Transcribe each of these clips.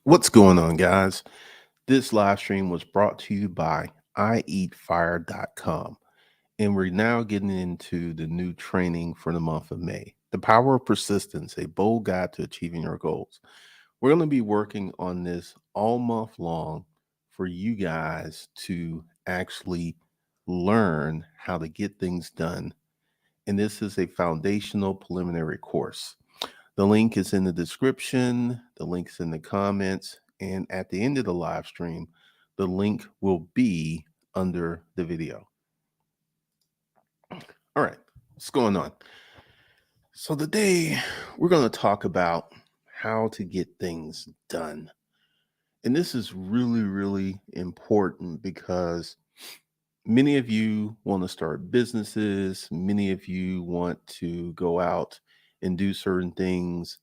What's going on, guys? This live stream was brought to you by IEatFire.com, and we're now getting into the new training for the month of May. The Power of Persistence, a bold guide to achieving your goals. We're going to be working on this all month long for you guys to actually learn how to get things done. And this is a foundational preliminary course. The link is in the description, the link's in the comments, and at the end of the live stream, the link will be under the video. All right, what's going on? So today we're going to talk about how to get things done. And this is really, really important because many of you want to start businesses, many of you want to go out and do certain things.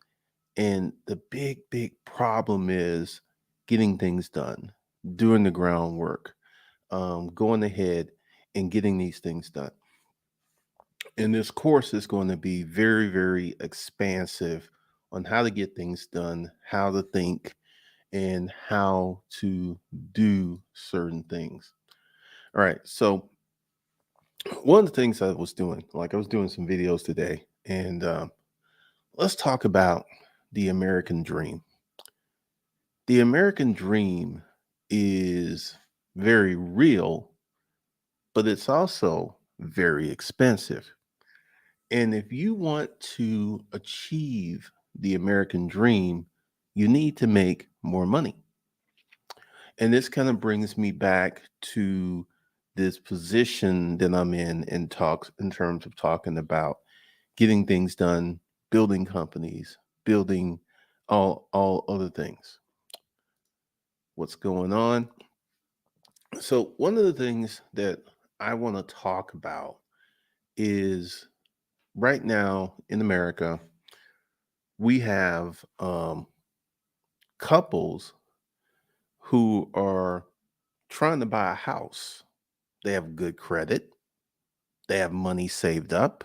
And the big problem is getting things done, doing the groundwork, going ahead and getting these things done. And this course is going to be very, very expansive on how to get things done, how to think, and how to do certain things. All right. So, one of the things I was doing, like I was doing some videos today, and let's talk about the American dream. The American dream is very real, but it's also very expensive. And if you want to achieve the American dream, you need to make more money. And this kind of brings me back to this position that I'm in talks in terms of talking about getting things done, building companies, building all other things. What's going on? So, one of the things that I want to talk about is right now in America, we have couples who are trying to buy a house. They have good credit, they have money saved up,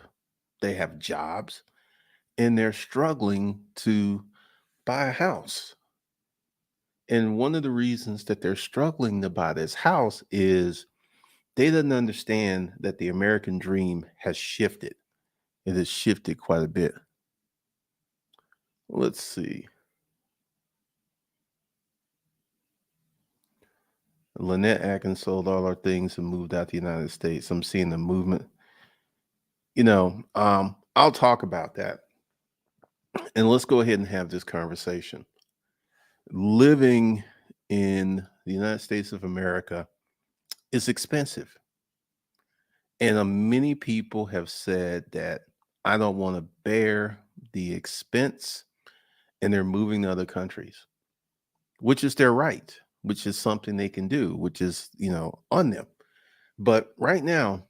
they have jobs, and they're struggling to buy a house. And one of the reasons that they're struggling to buy this house is they didn't understand that the American dream has shifted. It has shifted quite a bit. Let's see. Lynette Atkins sold all our things and moved out the United States. I'm seeing the movement. I'll talk about that. And let's go ahead and have this conversation. Living in the United States of America is expensive. And many people have said that I don't want to bear the expense and they're moving to other countries, which is their right, which is something they can do, which is, on them. But right now,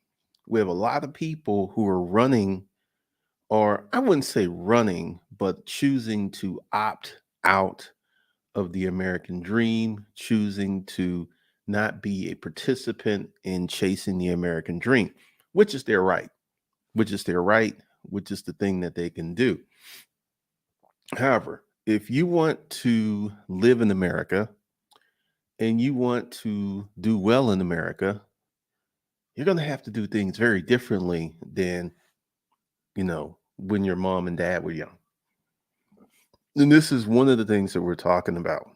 we have a lot of people who are running, or I wouldn't say running, but choosing to opt out of the American dream, choosing to not be a participant in chasing the American dream, which is their right, which is their right, which is the thing that they can do. However, if you want to live in America and you want to do well in America, you're going to have to do things very differently than, when your mom and dad were young. And this is one of the things that we're talking about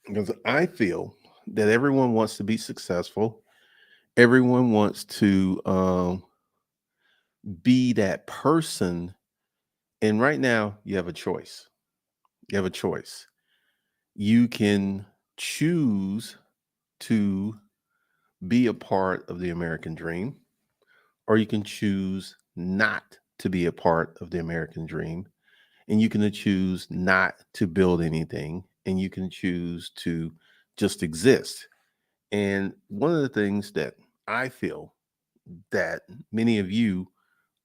because I feel that everyone wants to be successful. Everyone wants to be that person. And right now, you have a choice. You have a choice. You can choose to be a part of the American dream, or you can choose not to be a part of the American dream. And you can choose not to build anything, and you can choose to just exist. And one of the things that I feel that many of you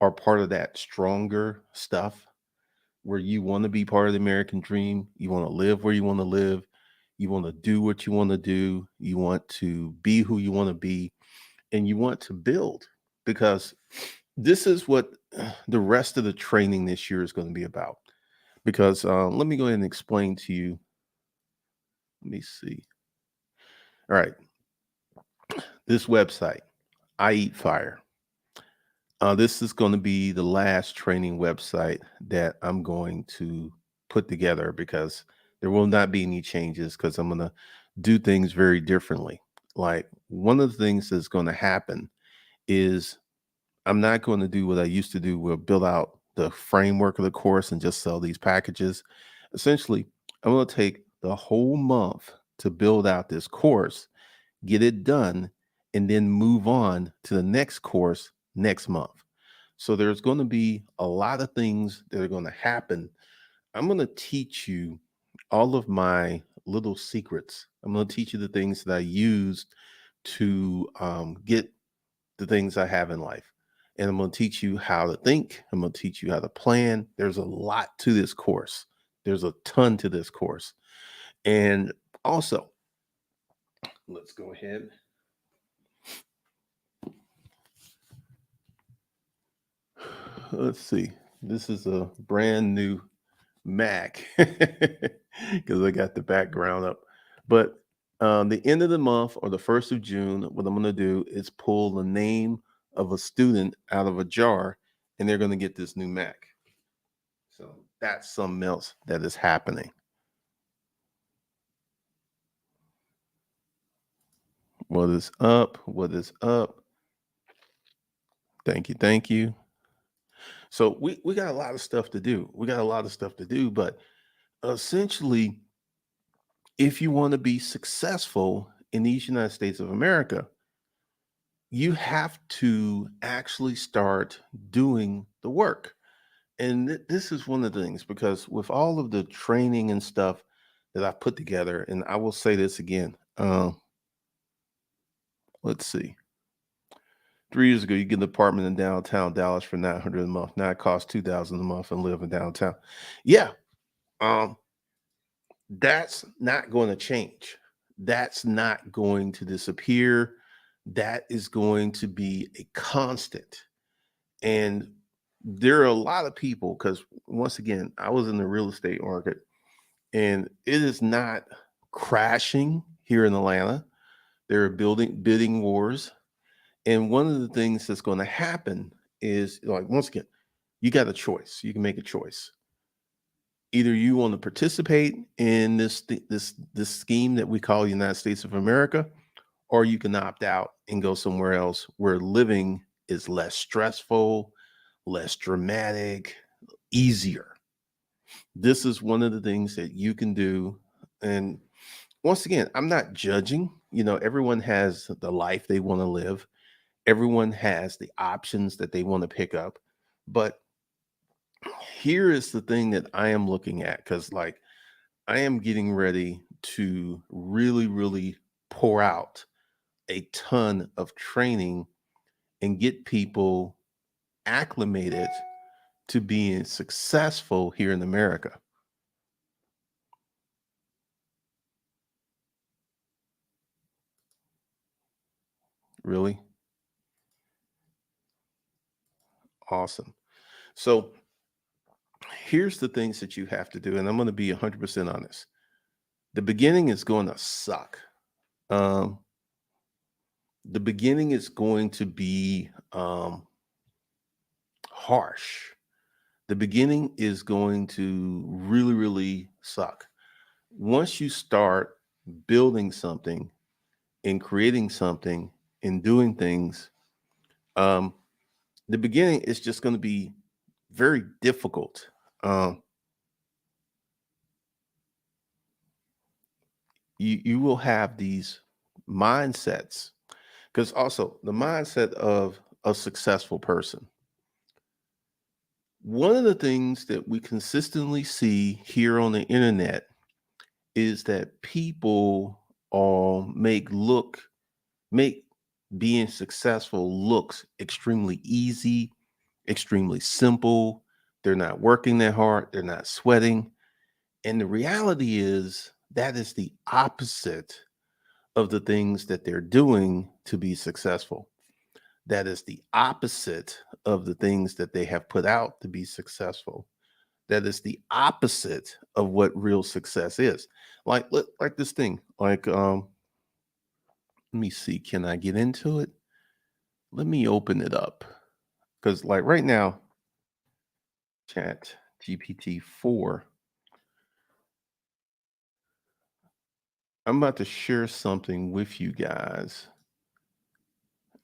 are part of that stronger stuff where you want to be part of the American dream, you want to live where you want to live, you want to do what you want to do, you want to be who you want to be, and you want to build because this is what the rest of the training this year is going to be about. Because let me go ahead and explain to you Let me see. All right, this website, I Eat Fire. This is going to be the last training website that I'm going to put together because there will not be any changes because I'm going to do things very differently. Like one of the things that's going to happen is I'm not going to do what I used to do, where build out the framework of the course and just sell these packages. Essentially, I'm going to take the whole month to build out this course, get it done, and then move on to the next course next month. So there's going to be a lot of things that are going to happen. I'm going to teach you all of my little secrets. I'm going to teach you the things that I use to get the things I have in life. And I'm going to teach you how to think. I'm going to teach you how to plan. There's a lot to this course. There's a ton to this course. And also, let's go ahead. Let's see. This is a brand new Mac because I got the background up. But the end of the month or the 1st of June, what I'm going to do is pull the name of a student out of a jar and they're going to get this new Mac. So that's something else that is happening. What is up? What is up? Thank you. Thank you. So we got a lot of stuff to do. We got a lot of stuff to do, but essentially, if you want to be successful in these United States of America, you have to actually start doing the work. And this is one of the things because with all of the training and stuff that I've put together, and I will say this again. Let's see. 3 years ago, you get an apartment in downtown Dallas for $900 a month. Now it costs $2,000 a month and live in downtown. Yeah, um, that's not going to change. That's not going to disappear. That is going to be a constant. And there are a lot of people because once again, I was in the real estate market and it is not crashing here in Atlanta. There are building bidding wars. And one of the things that's going to happen is like once again, you got a choice. You can make a choice. Either you want to participate in this scheme that we call United States of America, or you can opt out and go somewhere else where living is less stressful, less dramatic, easier. This is one of the things that you can do. And once again, I'm not judging. Everyone has the life they want to live. Everyone has the options that they want to pick up. But here is the thing that I am looking at because, like, I am getting ready to really, really pour out a ton of training and get people acclimated to being successful here in America. Really awesome. So, here's the things that you have to do, and I'm going to be 100% honest. The beginning is going to suck. Um, the beginning is going to be harsh. The beginning is going to really, really suck. Once you start building something and creating something and doing things, um, the beginning is just going to be very difficult. Um, you will have these mindsets because also the mindset of a successful person. One of the things that we consistently see here on the internet is that people make being successful looks extremely easy, extremely simple. They're not working that hard, they're not sweating. And the reality is that is the opposite of the things that they're doing to be successful. That is the opposite of the things that they have put out to be successful. that is the opposite of what real success is. Like this thing. Let me see, can I get into it? Let me open it up. Because like right now, Chat GPT-4, I'm about to share something with you guys.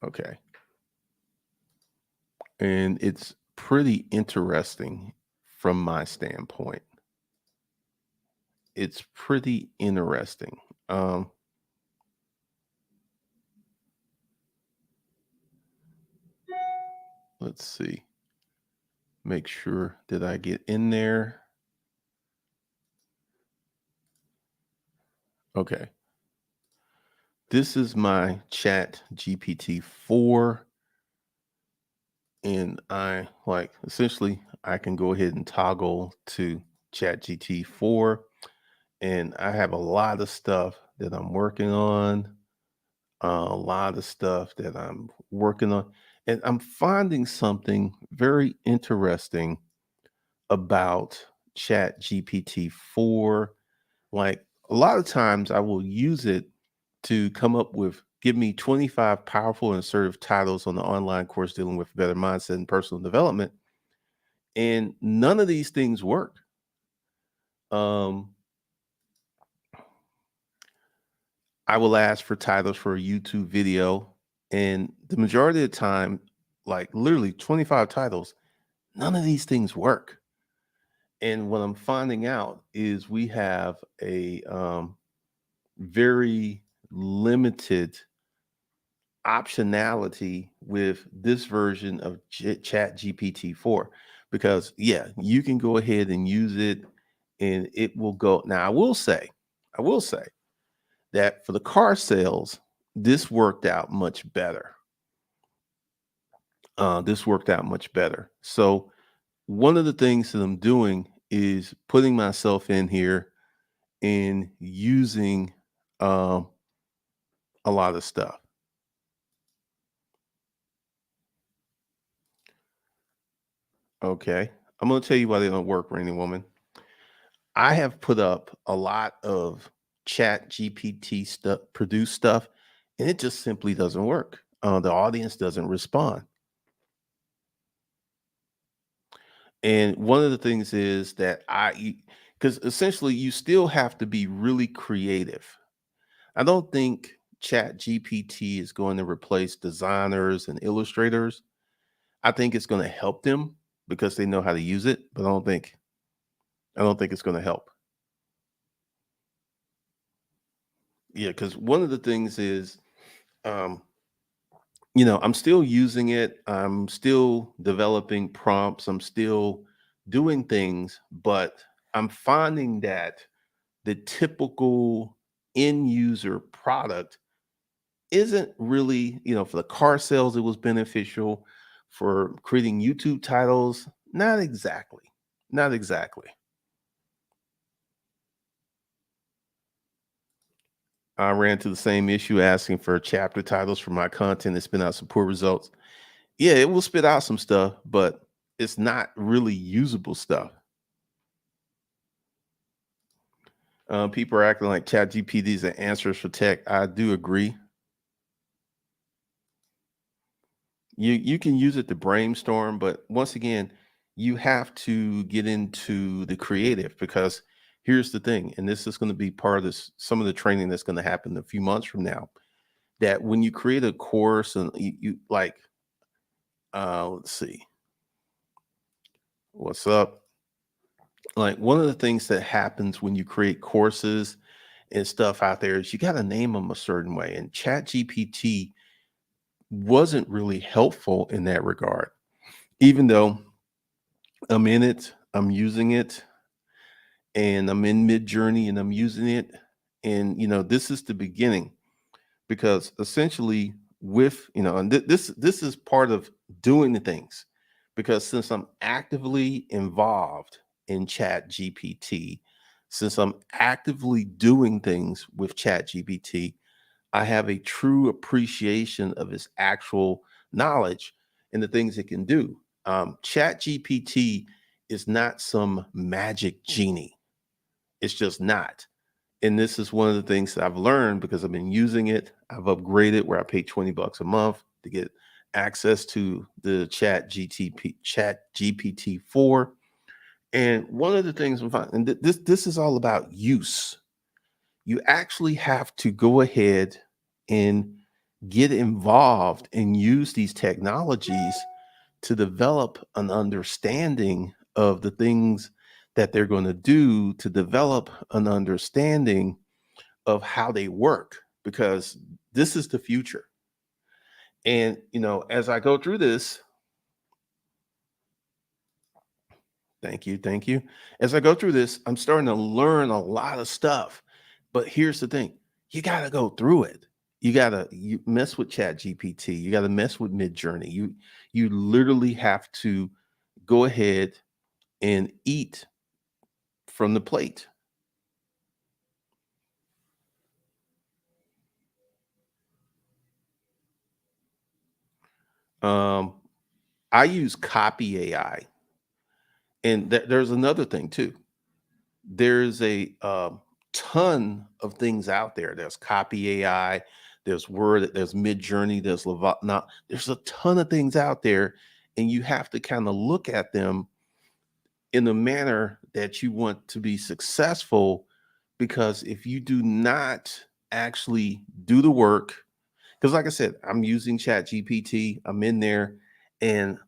Okay. And it's pretty interesting from my standpoint. It's pretty interesting. Um, let's see. Make sure that I get in there. Okay. This is my Chat GPT-4. And I like essentially I can go ahead and toggle to Chat GPT-4. And I have a lot of stuff that I'm working on, a lot of stuff that I'm working on. And I'm finding something very interesting about Chat GPT-4. Like a lot of times I will use it to come up with give me 25 powerful and assertive titles on the online course dealing with better mindset and personal development. And none of these things work. Um, I will ask for titles for a YouTube video, and the majority of the time, like literally 25 titles, none of these things work. And what I'm finding out is we have a very limited optionality with this version of Chat GPT-4 because yeah, you can go ahead and use it and it will go. Now I will say that for the car sales, this worked out much better. This worked out much better. So one of the things that I'm doing is putting myself in here and using um, a lot of stuff. Okay, I'm going to tell you why they don't work, Rainy Woman. I have put up a lot of Chat GPT stuff, produced stuff, and it just simply doesn't work. The audience doesn't respond. And one of the things is that because essentially you still have to be really creative. I don't think Chat GPT is going to replace designers and illustrators. I think it's going to help them because they know how to use it, but I don't think it's going to help. Yeah, because one of the things is um, I'm still using it. I'm still developing prompts. I'm still doing things, but I'm finding that the typical end user product isn't really, for the car sales, it was beneficial. For creating YouTube titles, not exactly. Not exactly. I ran into the same issue asking for chapter titles for my content. It's been out some poor results. Yeah, it will spit out some stuff, but it's not really usable stuff. People are acting like Chat GPTs are answers for tech. I do agree. You can use it to brainstorm, but once again, you have to get into the creative because here's the thing, and this is going to be part of this some of the training that's going to happen a few months from now. That when you create a course and you like, let's see, what's up? Like one of the things that happens when you create courses and stuff out there is you got to name them a certain way. And Chat GPT wasn't really helpful in that regard, even though I'm in it, I'm using it, and I'm in mid journey and I'm using it. And, this is the beginning because essentially with, and this is part of doing the things because since I'm actively involved in Chat GPT, since I'm actively doing things with Chat GPT, I have a true appreciation of its actual knowledge and the things it can do. Chat GPT is not some magic genie. It's just not. And this is one of the things that I've learned because I've been using it. I've upgraded where I pay 20 bucks a month to get access to the chat GPT 4. And one of the things I'm finding, and this is all about use. You actually have to go ahead and get involved and use these technologies to develop an understanding of the things that they're going to do, to develop an understanding of how they work, because this is the future. And as I go through this, thank you. As I go through this, I'm starting to learn a lot of stuff. But here's the thing: you got to go through it. You mess with Chat GPT. You got to mess with Mid Journey. You literally have to go ahead and eat from the plate. Um, I use Copy AI, and there's another thing too. There's a ton of things out there. There's Copy AI, there's Word, there's Mid Journey, there's Lava. Now, there's a ton of things out there, and you have to kind of look at them in the manner that you want to be successful. Because if you do not actually do the work, because like I said, I'm using Chat GPT, I'm in there, and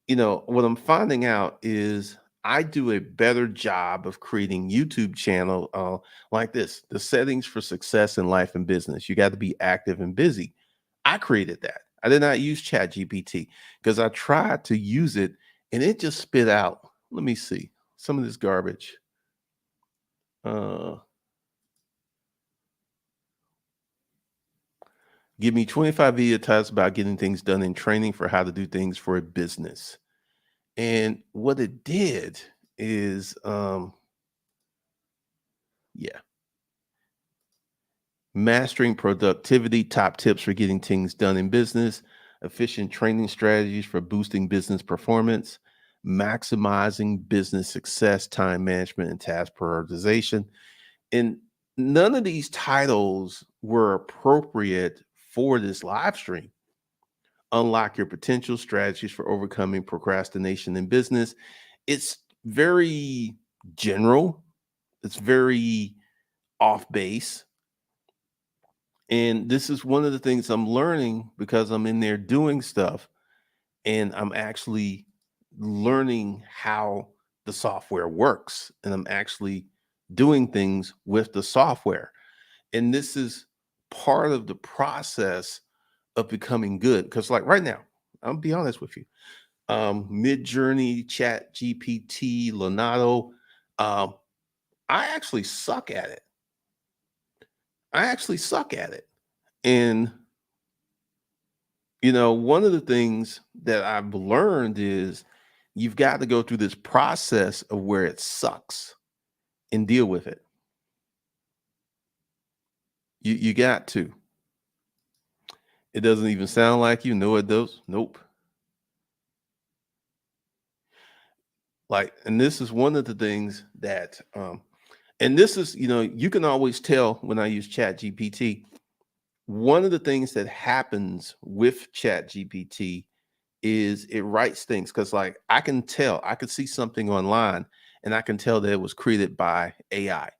what I'm finding out is I do a better job of creating YouTube channel like this. The settings for success in life and business. You got to be active and busy. I created that. I did not use Chat GPT because I tried to use it and it just spit out. Let me see some of this garbage. Uh, Give me 25 video types about getting things done in training for how to do things for a business. And what it did is, yeah, mastering productivity, top tips for getting things done in business, efficient training strategies for boosting business performance, maximizing business success, time management, and task prioritization. And none of these titles were appropriate for this live stream. Unlock your potential strategies for overcoming procrastination in business. It's very general, it's very off base. And this is one of the things I'm learning because I'm in there doing stuff and I'm actually learning how the software works and I'm actually doing things with the software. And this is part of the process of becoming good. Because, like right now, I'll be honest with you. Mid Journey, Chat GPT, Leonardo, um, I actually suck at it. I actually suck at it. And one of the things that I've learned is you've got to go through this process of where it sucks and deal with it. You got to. It doesn't even sound like you. No, it does. Nope. Like, and this is one of the things that, and this is, you can always tell when I use Chat GPT. One of the things that happens with Chat GPT is it writes things because like I can tell, I could see something online and I can tell that it was created by AI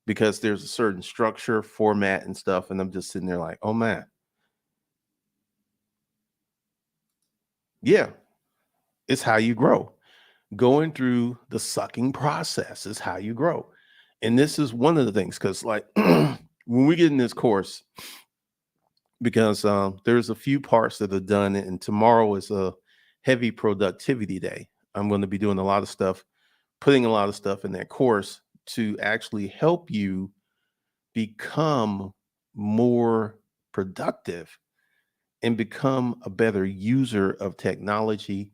because there's a certain structure, format, and stuff. And I'm just sitting there like, oh man, yeah, it's how you grow. Going through the sucking process is how you grow. And this is one of the things because like when we get in this course, because there's a few parts that are done, and tomorrow is a heavy productivity day. I'm going to be doing a lot of stuff, putting a lot of stuff in that course to actually help you become more productive and become a better user of technology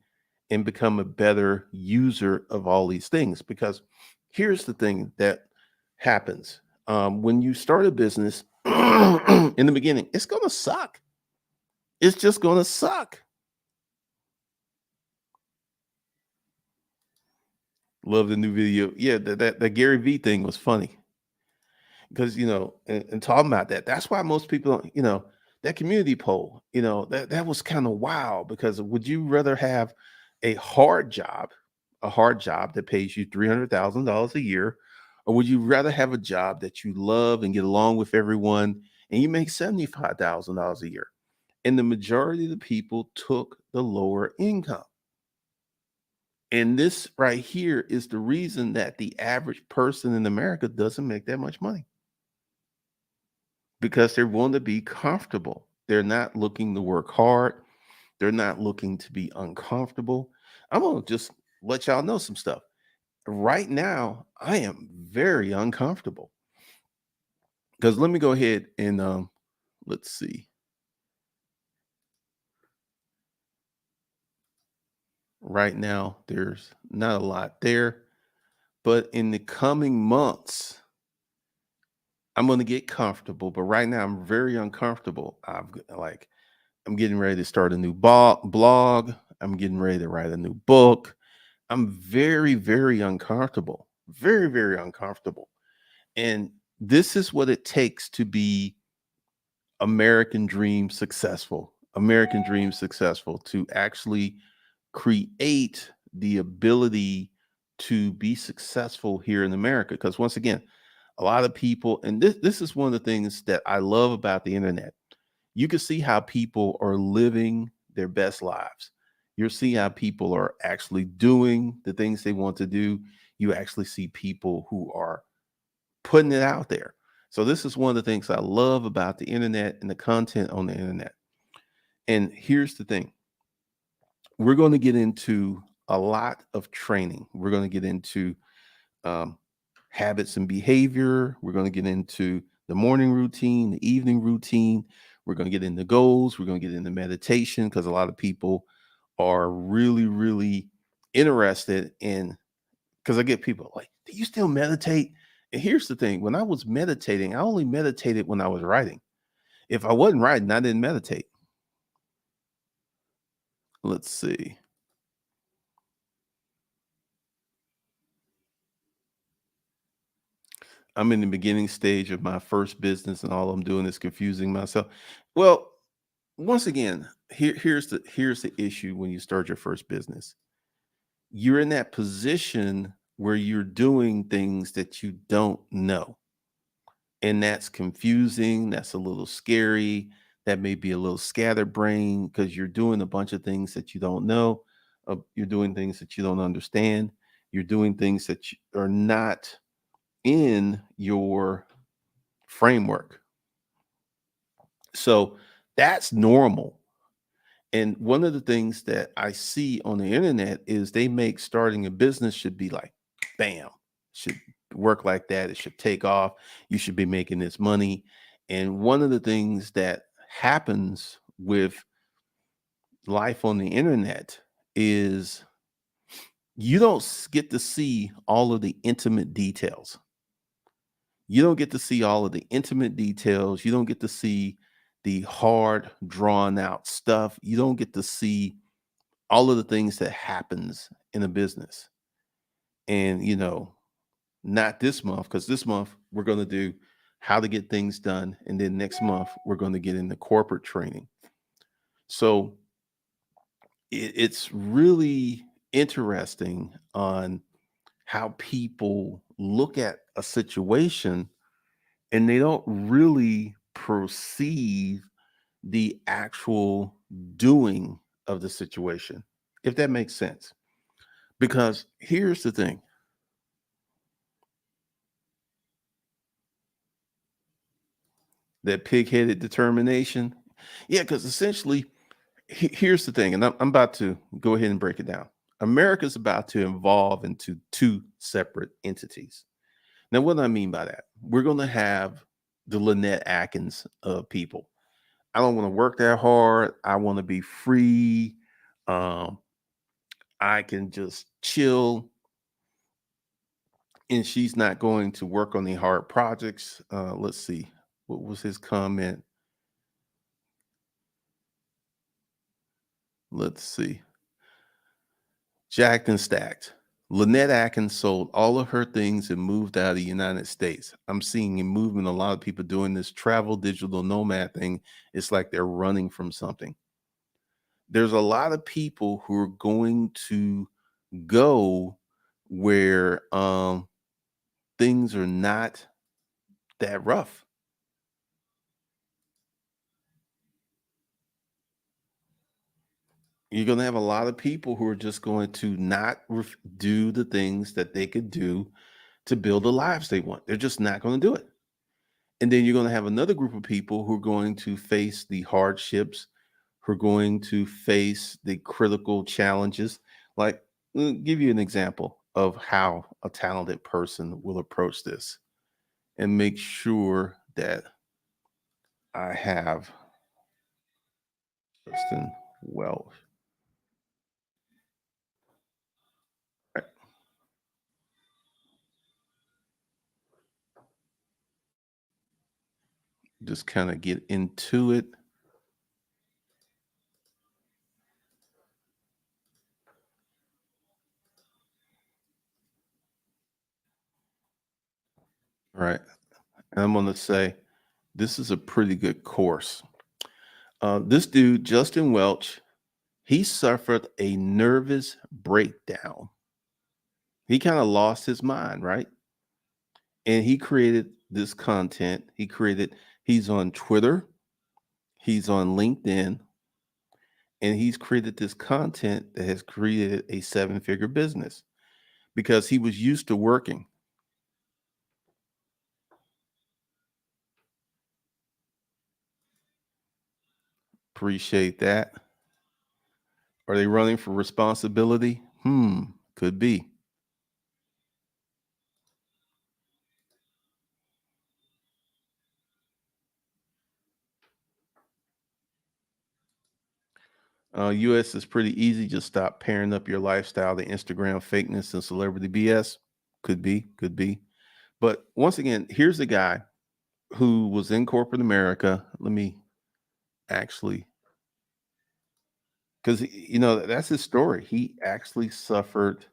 and become a better user of all these things. Because here's the thing that happens when you start a business in the beginning, it's going to suck. It's just going to suck. Love the new video. Yeah, that Gary V thing was funny because and talking about that. That's why most people don't. That community poll. That was kind of wow because would you rather have a hard job, that pays you $300,000 a year, or would you rather have a job that you love and get along with everyone and you make $75,000 a year? And the majority of the people took the lower income. And this right here is the reason that the average person in America doesn't make that much money because they're willing to be comfortable. They're not looking to work hard. They're not looking to be uncomfortable. I'm going to just let y'all know some stuff. Right now, I am very uncomfortable because let me go ahead and let's see. Right now, there's not a lot there, but in the coming months, I'm going to get comfortable. But right now, I'm very uncomfortable. I'm getting ready to start a new blog. I'm getting ready to write a new book. I'm very, very uncomfortable. Very, very uncomfortable. And this is what it takes to be American dream successful. American dream successful to actually create the ability to be successful here in America. Because once again, a lot of people, and this is one of the things that I love about the internet. You can see how people are living their best lives. You'll see how people are actually doing the things they want to do. You actually see people who are putting it out there. So this is one of the things I love about the internet and the content on the internet. And here's the thing. We're going to get into a lot of training. We're going to get into um, habits and behavior. We're going to get into the morning routine, the evening routine. We're going to get into goals. We're going to get into meditation because a lot of people are really, really interested in. Because I get people like, do you still meditate? And here's the thing: when I was meditating, I only meditated when I was writing. If I wasn't writing, I didn't meditate. Let's see. I'm in the beginning stage of my first business, and all I'm doing is confusing myself. Well, once again, here's the issue when you start your first business. You're in that position where you're doing things that you don't know. And that's confusing, that's a little scary, that may be a little scatterbrained because you're doing a bunch of things that you don't know. You're doing things that you don't understand. You're doing things that are not in your framework. So that's normal. And one of the things that I see on the internet is they make starting a business should be like, bam, should work like that. It should take off. You should be making this money. And one of the things that happens with life on the internet is you don't get to see all of the intimate details. You don't get to see all of the intimate details. You don't get to see the hard, drawn out stuff. You don't get to see all of the things that happens in a business. And not this month, because this month we're going to do how to get things done, and then next month we're going to get into corporate training. So it's really interesting on how people look at a situation and they don't really perceive the actual doing of the situation, if that makes sense. Because here's the thing. That pig-headed determination. Yeah, because essentially, here's the thing, and I'm about to go ahead and break it down. America's about to evolve into two separate entities. Now, what do I mean by that? We're going to have the Lynette Atkins of people. I don't want to work that hard. I want to be free. Um, I can just chill, and she's not going to work on the hard projects. Let's see. What was his comment? Let's see. Jacked and stacked. Lynette Atkins sold all of her things and moved out of the United States. I'm seeing a movement, a lot of people doing this travel digital nomad thing. It's like they're running from something. There's a lot of people who are going to go where things are not that rough. You're going to have a lot of people who are just going to not do the things that they could do to build the lives they want. They're just not going to do it. And then you're going to have another group of people who are going to face the hardships, who are going to face the critical challenges. Like, give you an example of how a talented person will approach this and make sure that I have Justin Welsh. Right, just kind of get into it. Right. And I'm going to say, this is a pretty good course. This dude, Justin Welch, he suffered a nervous breakdown. He kind of lost his mind, right? And he created this content. He's on Twitter, he's on LinkedIn, and he's created this content that has created a seven-figure business because he was used to working. Appreciate that. Are they running for responsibility? Could be. US is pretty easy. Just stop pairing up your lifestyle to Instagram fakeness and celebrity BS. Could be, could be. But once again, here's a guy who was in corporate America. Let me actually, because that's his story. He actually suffered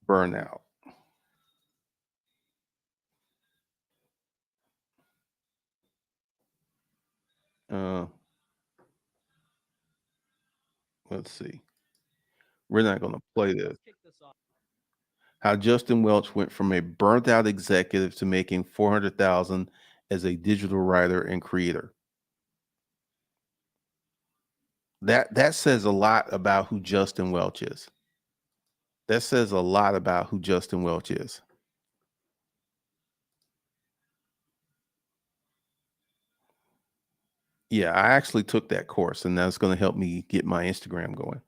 burnout. Uh, let's see. We're not going to play this. How Justin Welch went from a burnt out executive to making 400,000 as a digital writer and creator. That says a lot about who Justin Welch is. That says a lot about who Justin Welch is. Yeah, I actually took that course, and that's going to help me get my Instagram going.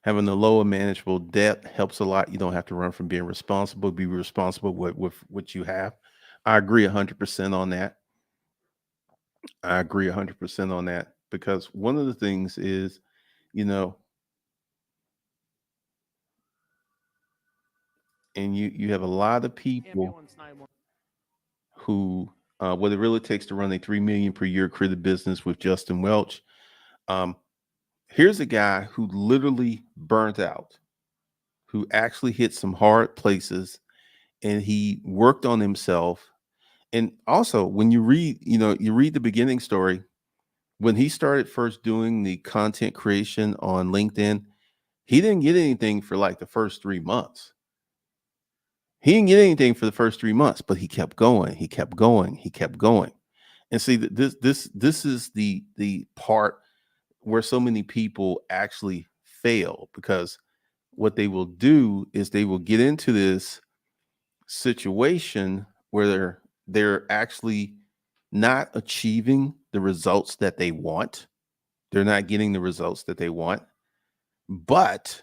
Having a low and manageable debt helps a lot. You don't have to run from being responsible. Be responsible with what you have. I agree 100% on that. I agree 100% on that because one of the things is, you know, and you have a lot of people who what it really takes to run a 3 million per year creative business with Justin Welch. Um, Here's a guy who literally burnt out, who actually hit some hard places, and he worked on himself. And also, when you read, you read the beginning story, when he started first doing the content creation on LinkedIn, he didn't get anything for like the first 3 months. He didn't get anything for the first 3 months, but he kept going. He kept going. He kept going. And see that this is the part where so many people actually fail because what they will do is they will get into this situation where they're actually not achieving the results that they want. They're not getting the results that they want, but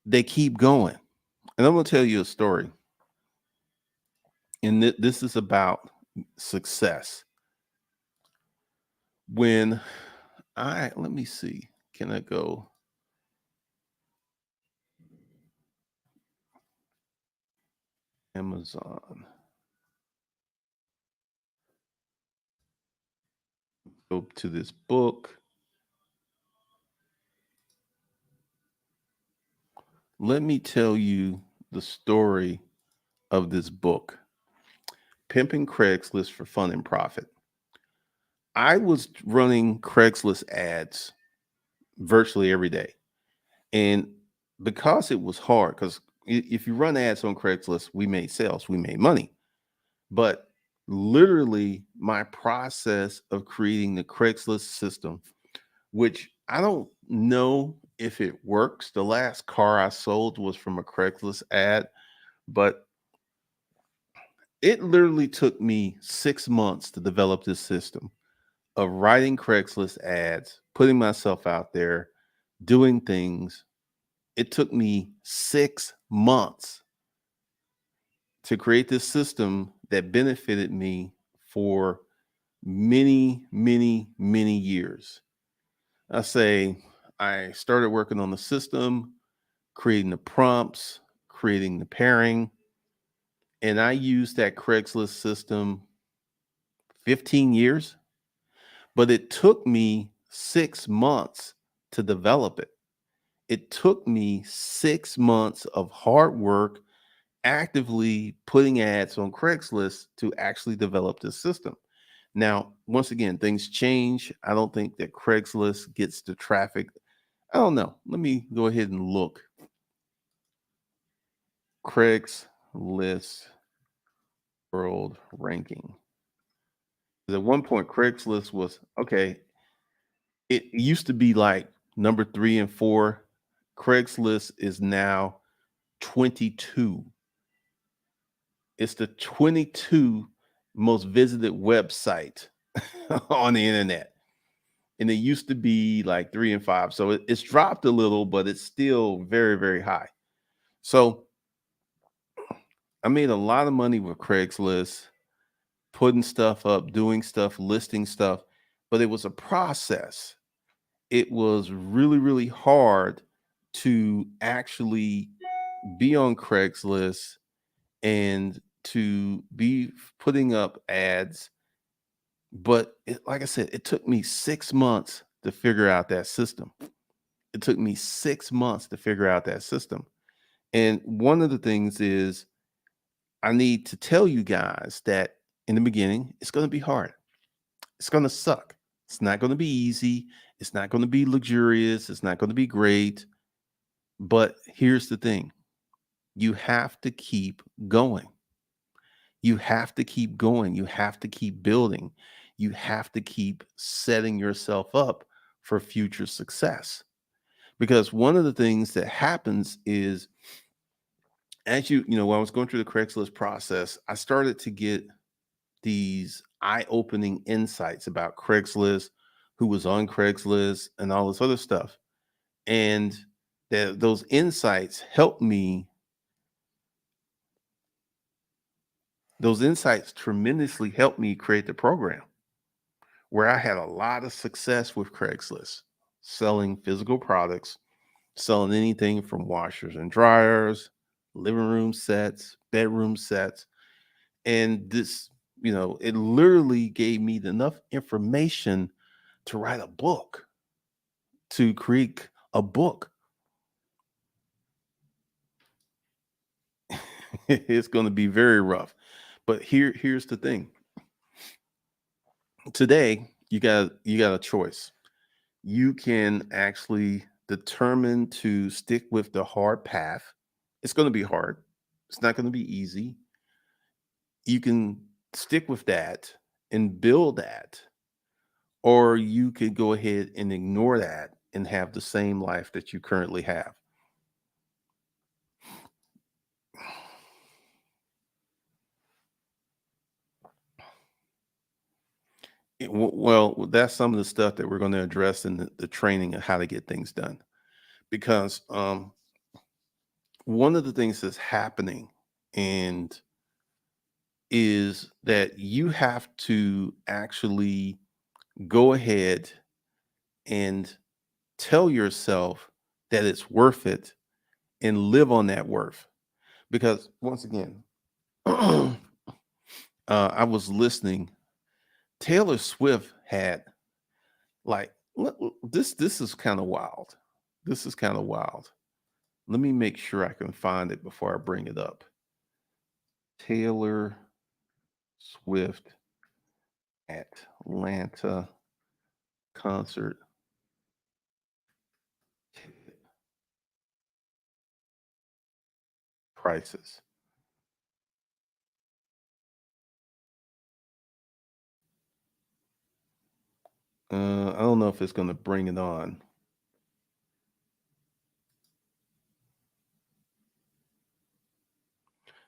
they keep going. And I'm going to tell you a story. And this is about success. When let me see, can I go Amazon? Go to this book. Let me tell you the story of this book, Pimping Craigslist for Fun and Profit. I was running Craigslist ads virtually every day. And because it was hard, because if you run ads on Craigslist, we made sales, we made money. But literally, my process of creating the Craigslist system, which I don't know if it works. The last car I sold was from a Craigslist ad, but it literally took me 6 months to develop this system of writing Craigslist ads, putting myself out there, doing things. It took me 6 months to create this system that benefited me for many, many, many years. I say I started working on the system, creating the prompts, creating the pairing, and I used that Craigslist system 15 years, but it took me 6 months to develop it. It took me 6 months of hard work actively putting ads on Craigslist to actually develop this system. Now, once again, things change. I don't think that Craigslist gets the traffic. I don't know. Let me go ahead and look. Craigslist world ranking. At one point, Craigslist was okay. It used to be like number 3 and 4. Craigslist is now 22. It's the 22 most visited website on the internet. And it used to be like 3 and 5. So it's dropped a little, but it's still very, very high. So I made a lot of money with Craigslist, putting stuff up, doing stuff, listing stuff, but it was a process. It was really, really hard to actually be on Craigslist and to be putting up ads. But like I said, it took me 6 months to figure out that system. It took me 6 months to figure out that system. And one of the things is I need to tell you guys that in the beginning, it's going to be hard. It's going to suck. It's not going to be easy. It's not going to be luxurious. It's not going to be great. But here's the thing, you have to keep going. You have to keep going. You have to keep building. You have to keep setting yourself up for future success. Because one of the things that happens is, as while I was going through the Craigslist process, I started to get these eye-opening insights about Craigslist, who was on Craigslist, and all this other stuff. And that those insights helped me. Those insights tremendously helped me create the program where I had a lot of success with Craigslist, selling physical products, selling anything from washers and dryers, living room sets, bedroom sets. And this, it literally gave me enough information to write a book, to create a book. It's going to be very rough. But here's the thing. Today, you got a choice. You can actually determine to stick with the hard path. It's going to be hard. It's not going to be easy. You can stick with that and build that, or you could go ahead and ignore that and have the same life that you currently have. Well, that's some of the stuff that we're going to address in the training of how to get things done. Because one of the things that's happening and is that you have to actually go ahead and tell yourself that it's worth it and live on that worth. Because once again, I was listening. Taylor Swift had Like this is kind of wild. This is kind of wild. Let me make sure I can find it before I bring it up. Taylor Swift Atlanta concert ticket prices. I don't know if it's going to bring it on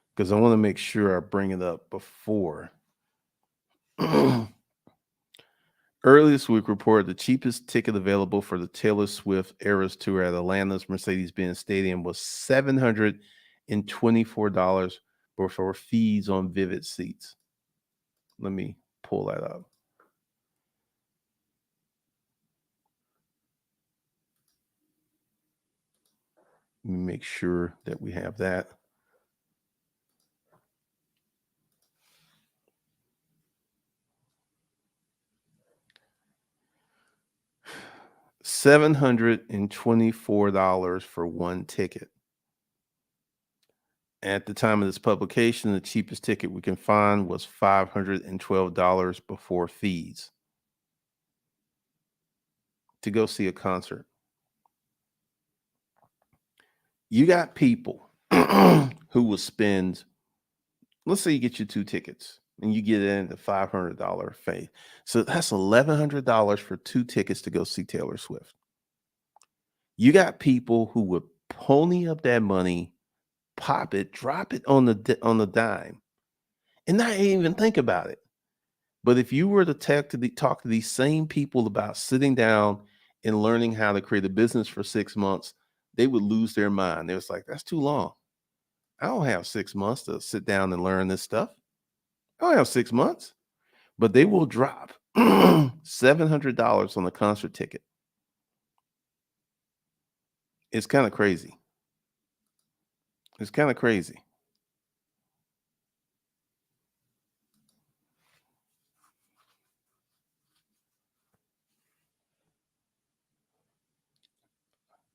because I want to make sure I bring it up before. Earlier this week reported the cheapest ticket available for the Taylor Swift Eras Tour at Atlanta's Mercedes-Benz Stadium was $724 before fees on Vivid Seats. Let me pull that up. Let me make sure that we have that. $724 for one ticket. At the time of this publication, the cheapest ticket we can find was $512 before fees to go see a concert. You got people who will spend, let's say you get your 2 tickets and you get in the $500 fee. So that's $1,100 for 2 tickets to go see Taylor Swift. You got people who would pony up that money, pop it, drop it on the dime, and not even think about it. But if you were to talk to these same people about sitting down and learning how to create a business for 6 months, they would lose their mind. They was like, "That's too long. I don't have 6 months to sit down and learn this stuff. I don't have 6 months." But they will drop $700 on a concert ticket. It's kind of crazy. It's kind of crazy.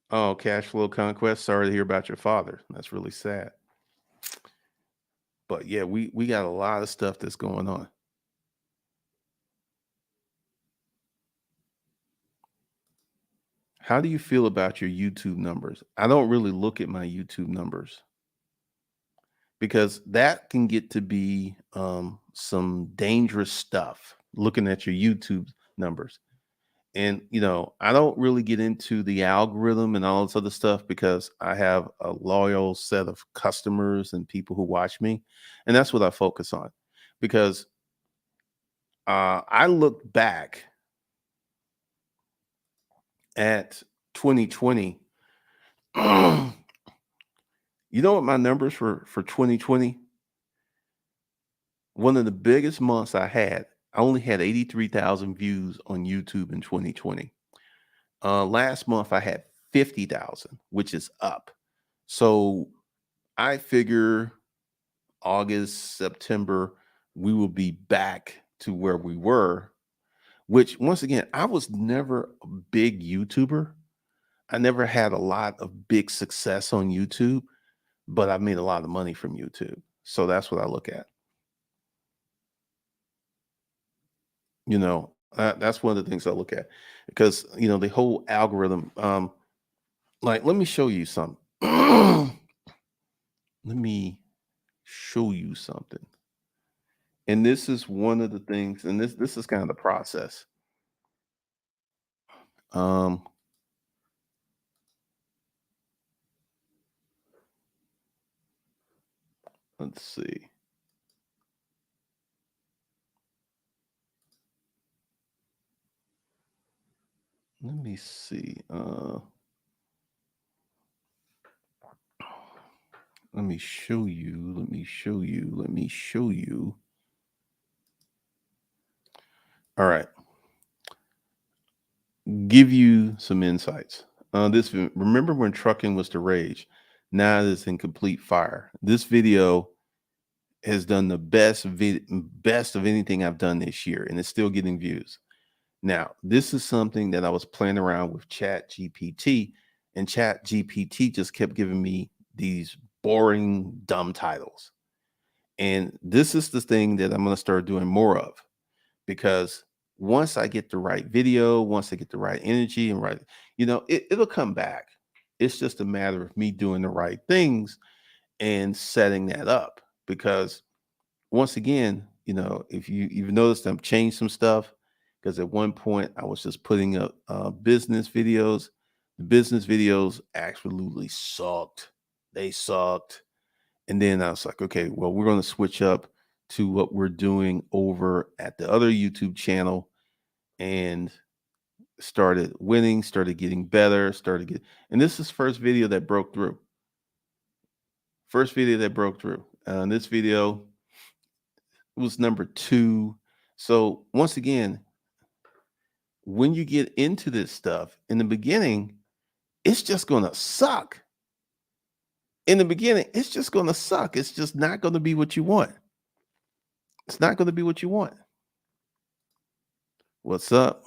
Oh, cash flow conquest. Sorry to hear about your father. That's really sad. But yeah, we got a lot of stuff that's going on. How do you feel about your YouTube numbers? I don't really look at my YouTube numbers because that can get to be some dangerous stuff looking at your YouTube numbers. And I don't really get into the algorithm and all this other stuff because I have a loyal set of customers and people who watch me, and that's what I focus on. Because I look back at 2020. You know what my numbers for 2020? One of the biggest months I only had 83,000 views on YouTube in 2020. Last month I had 50,000, which is up. So I figure August, September, we will be back to where we were, which once again, I was never a big YouTuber. I never had a lot of big success on YouTube, but I made a lot of money from YouTube. So that's what I look at. That's one of the things I look at because the whole algorithm. Like, let me show you something. Let me show you something. And this is one of the things, and this is kind of the process. Um, let's see. Let me see. Let me show you. Let me show you. Let me show you. All right. Give you some insights. Remember when trucking was the rage? Now it is in complete fire. This video has done the best of anything I've done this year, and it's still getting views. Now, this is something that I was playing around with Chat GPT, and Chat GPT just kept giving me these boring, dumb titles. And this is the thing that I'm going to start doing more of, because once I get the right video, once I get the right energy and right, it'll come back. It's just a matter of me doing the right things and setting that up. Because once again, if you've noticed, I've changed some stuff, because at one point I was just putting up business videos. The business videos absolutely sucked. They sucked. And then I was like, okay, well, we're going to switch up to what we're doing over at the other YouTube channel, and started winning, started getting better, and this is first video that broke through. First video that broke through. This video was number 2. So once again, when you get into this stuff in the beginning, it's just going to suck. In the beginning, it's just going to suck. It's just not going to be what you want. It's not going to be what you want. What's up?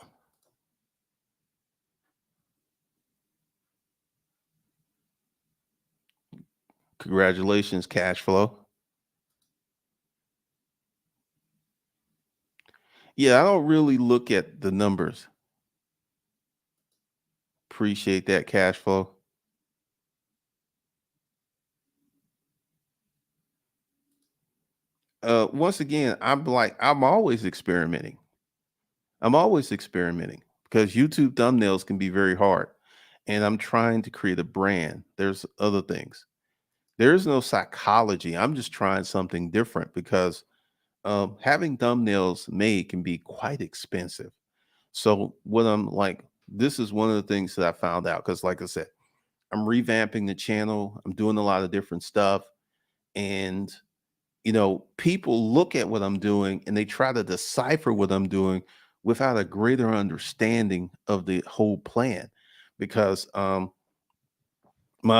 Congratulations, cash flow. Yeah, I don't really look at the numbers. Appreciate that, cash flow. Once again, I'm always experimenting. I'm always experimenting, because YouTube thumbnails can be very hard. And I'm trying to create a brand. There's other things. There's no psychology. I'm just trying something different, because having thumbnails made can be quite expensive. So what I'm like, this is one of the things that I found out, because like I said, I'm revamping the channel. I'm doing a lot of different stuff. And people look at what I'm doing and they try to decipher what I'm doing without a greater understanding of the whole plan. Because my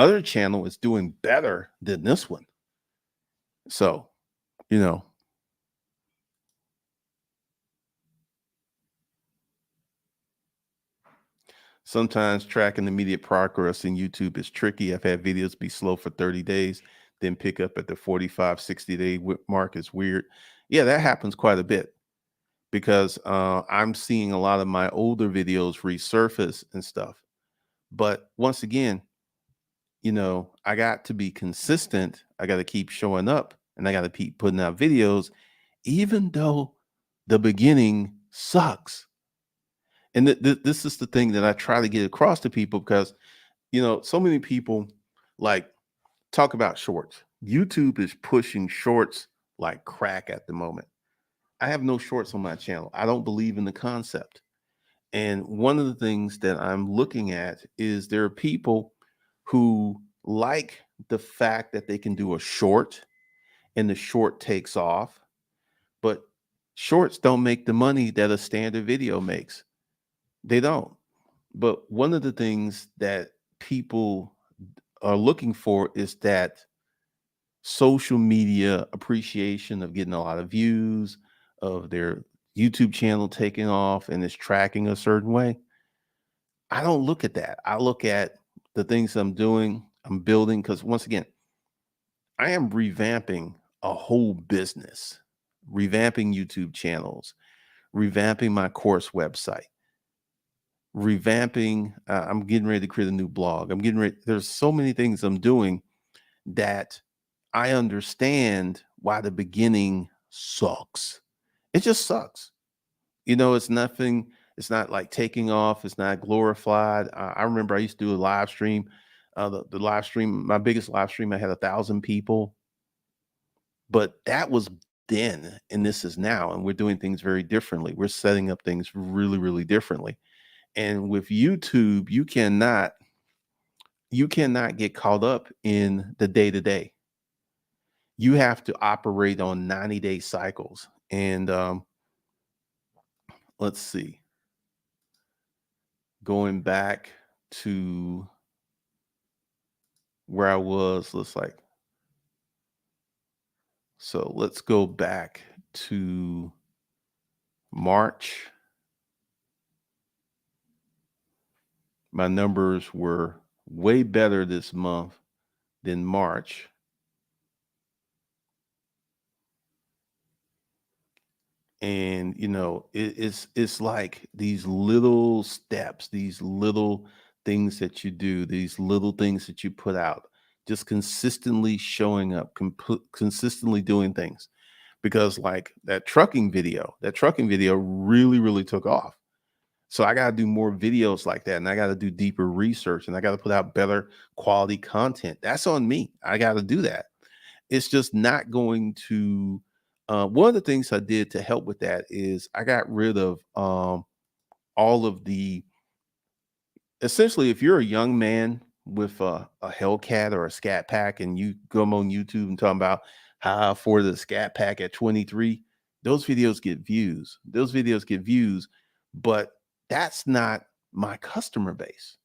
other channel is doing better than this one. So, you know, sometimes tracking immediate progress in YouTube is tricky. I've had videos be slow for 30 days, then pick up at the 45, 60-day mark is weird. Yeah, that happens quite a bit, because I'm seeing a lot of my older videos resurface and stuff. But once again, I got to be consistent. I got to keep showing up, and I got to keep putting out videos, even though the beginning sucks. And this is the thing that I try to get across to people, because, so many people like talk about shorts. YouTube is pushing shorts like crack at the moment. I have no shorts on my channel. I don't believe in the concept. And one of the things that I'm looking at is there are people who like the fact that they can do a short and the short takes off, but shorts don't make the money that a standard video makes. They don't. But one of the things that people are looking for is that social media appreciation of getting a lot of views, of their YouTube channel taking off and it's tracking a certain way. I don't look at that. I look at the things I'm doing, I'm building, because once again, I am revamping a whole business, revamping YouTube channels, revamping my course website, revamping. I'm getting ready to create a new blog. I'm getting ready. There's so many things I'm doing that I understand why the beginning sucks. It just sucks. It's nothing. It's not like taking off. It's not glorified. I remember I used to do a live stream. The live stream, my biggest live stream, I had 1,000 people, but that was then, and this is now, and we're doing things very differently. We're setting up things really, really differently. And with YouTube, you cannot get caught up in the day to day. You have to operate on 90-day cycles. And let's see, going back to where I was, looks like. So let's go back to March. My numbers were way better this month than March. And it's like these little steps, these little things that you do, these little things that you put out, just consistently showing up, consistently doing things. Because like that trucking video really, really took off. So I got to do more videos like that, and I got to do deeper research, and I got to put out better quality content. That's on me. I got to do that. It's just not going to. One of the things I did to help with that is I got rid of all of the. Essentially, if you're a young man with a Hellcat or a Scat Pack, and you come on YouTube and talking about how I afforded a Scat Pack at 23, those videos get views. Those videos get views, but that's not my customer base.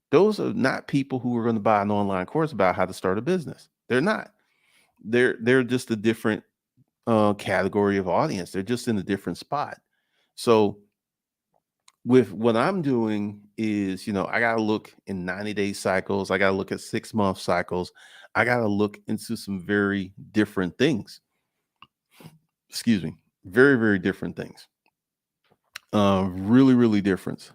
Those are not people who are going to buy an online course about how to start a business. They're not. They're just a different category of audience. They're just in a different spot. So with what I'm doing is, I got to look in 90-day cycles. I got to look at 6-month cycles. I got to look into some very different things. Excuse me. Very, very different things. Really, really different.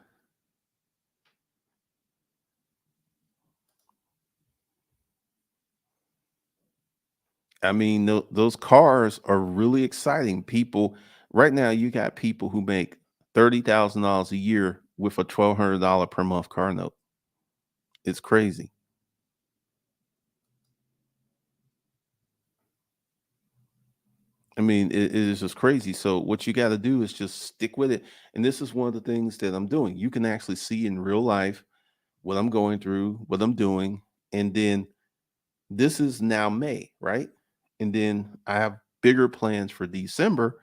I mean, those cars are really exciting. People, right now, you got people who make $30,000 a year with a $1,200 per month car note. It's crazy. I mean, it is just crazy. So what you got to do is just stick with it. And this is one of the things that I'm doing. You can actually see in real life what I'm going through, what I'm doing. And then this is now May, right? And then I have bigger plans for December,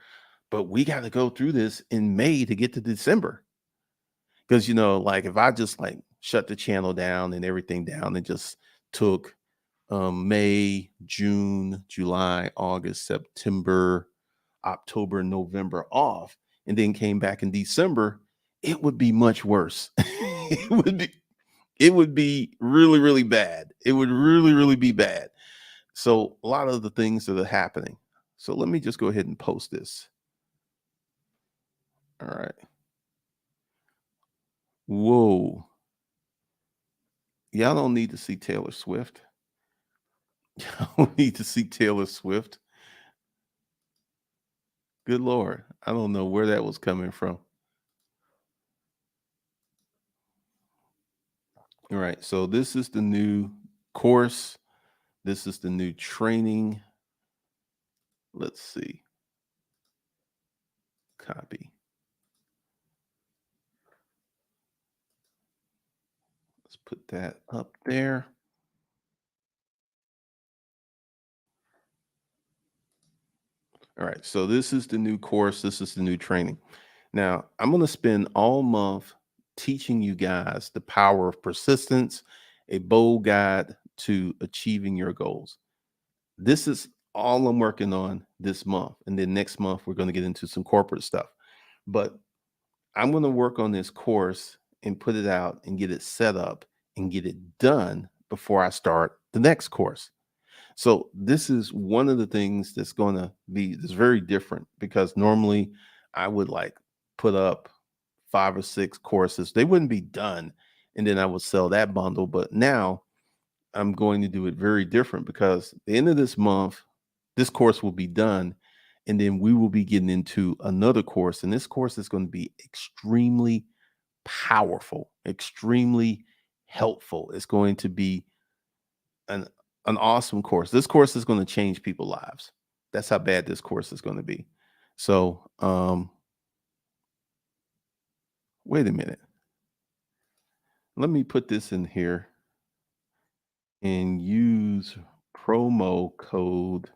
but we got to go through this in May to get to December. Because, like if I just like shut the channel down and everything down and just took May, June, July, August, September, October, November off, and then came back in December, it would be much worse. it would be really, really bad. It would really, really be bad. So a lot of the things that are happening. So let me just go ahead and post this. All right. Whoa. Y'all don't need to see Taylor Swift. Y'all don't need to see Taylor Swift. Good Lord. I don't know where that was coming from. All right. So this is the new course. This is the new training. Let's see. Copy. Let's put that up there. All right. So this is the new course. This is the new training. Now, I'm going to spend all month teaching you guys the power of persistence, a bold guide to achieving your goals. This is all I'm working on this month. And then next month, we're going to get into some corporate stuff. But I'm going to work on this course and put it out and get it set up and get it done before I start the next course. So this is one of the things that's going to be that's very different because normally I would like put up 5 or 6 courses. They wouldn't be done and then I would sell that bundle, but now I'm going to do it very different because the end of this month this course will be done and then we will be getting into another course and this course is going to be extremely powerful, extremely helpful. It's going to be an an awesome course. This course is going to change people's lives. That's how bad this course is going to be. So, wait a minute. Let me put this in here and use promo code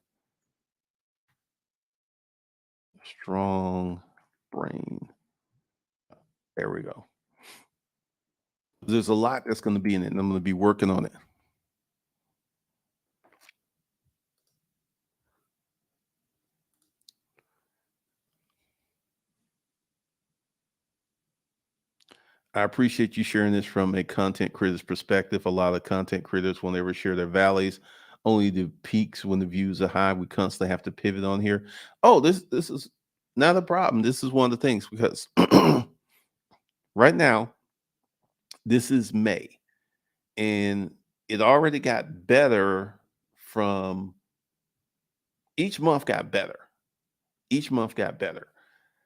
strong brain. There we go. There's a lot that's going to be in it and I'm going to be working on it. I appreciate you sharing this from a content creator's perspective. A lot of content creators, when they ever share their valleys, only the peaks when the views are high. We constantly have to pivot on here. Oh, this is not a problem. This is one of the things because right now, this is May, and it already got better from each month got better. Each month got better.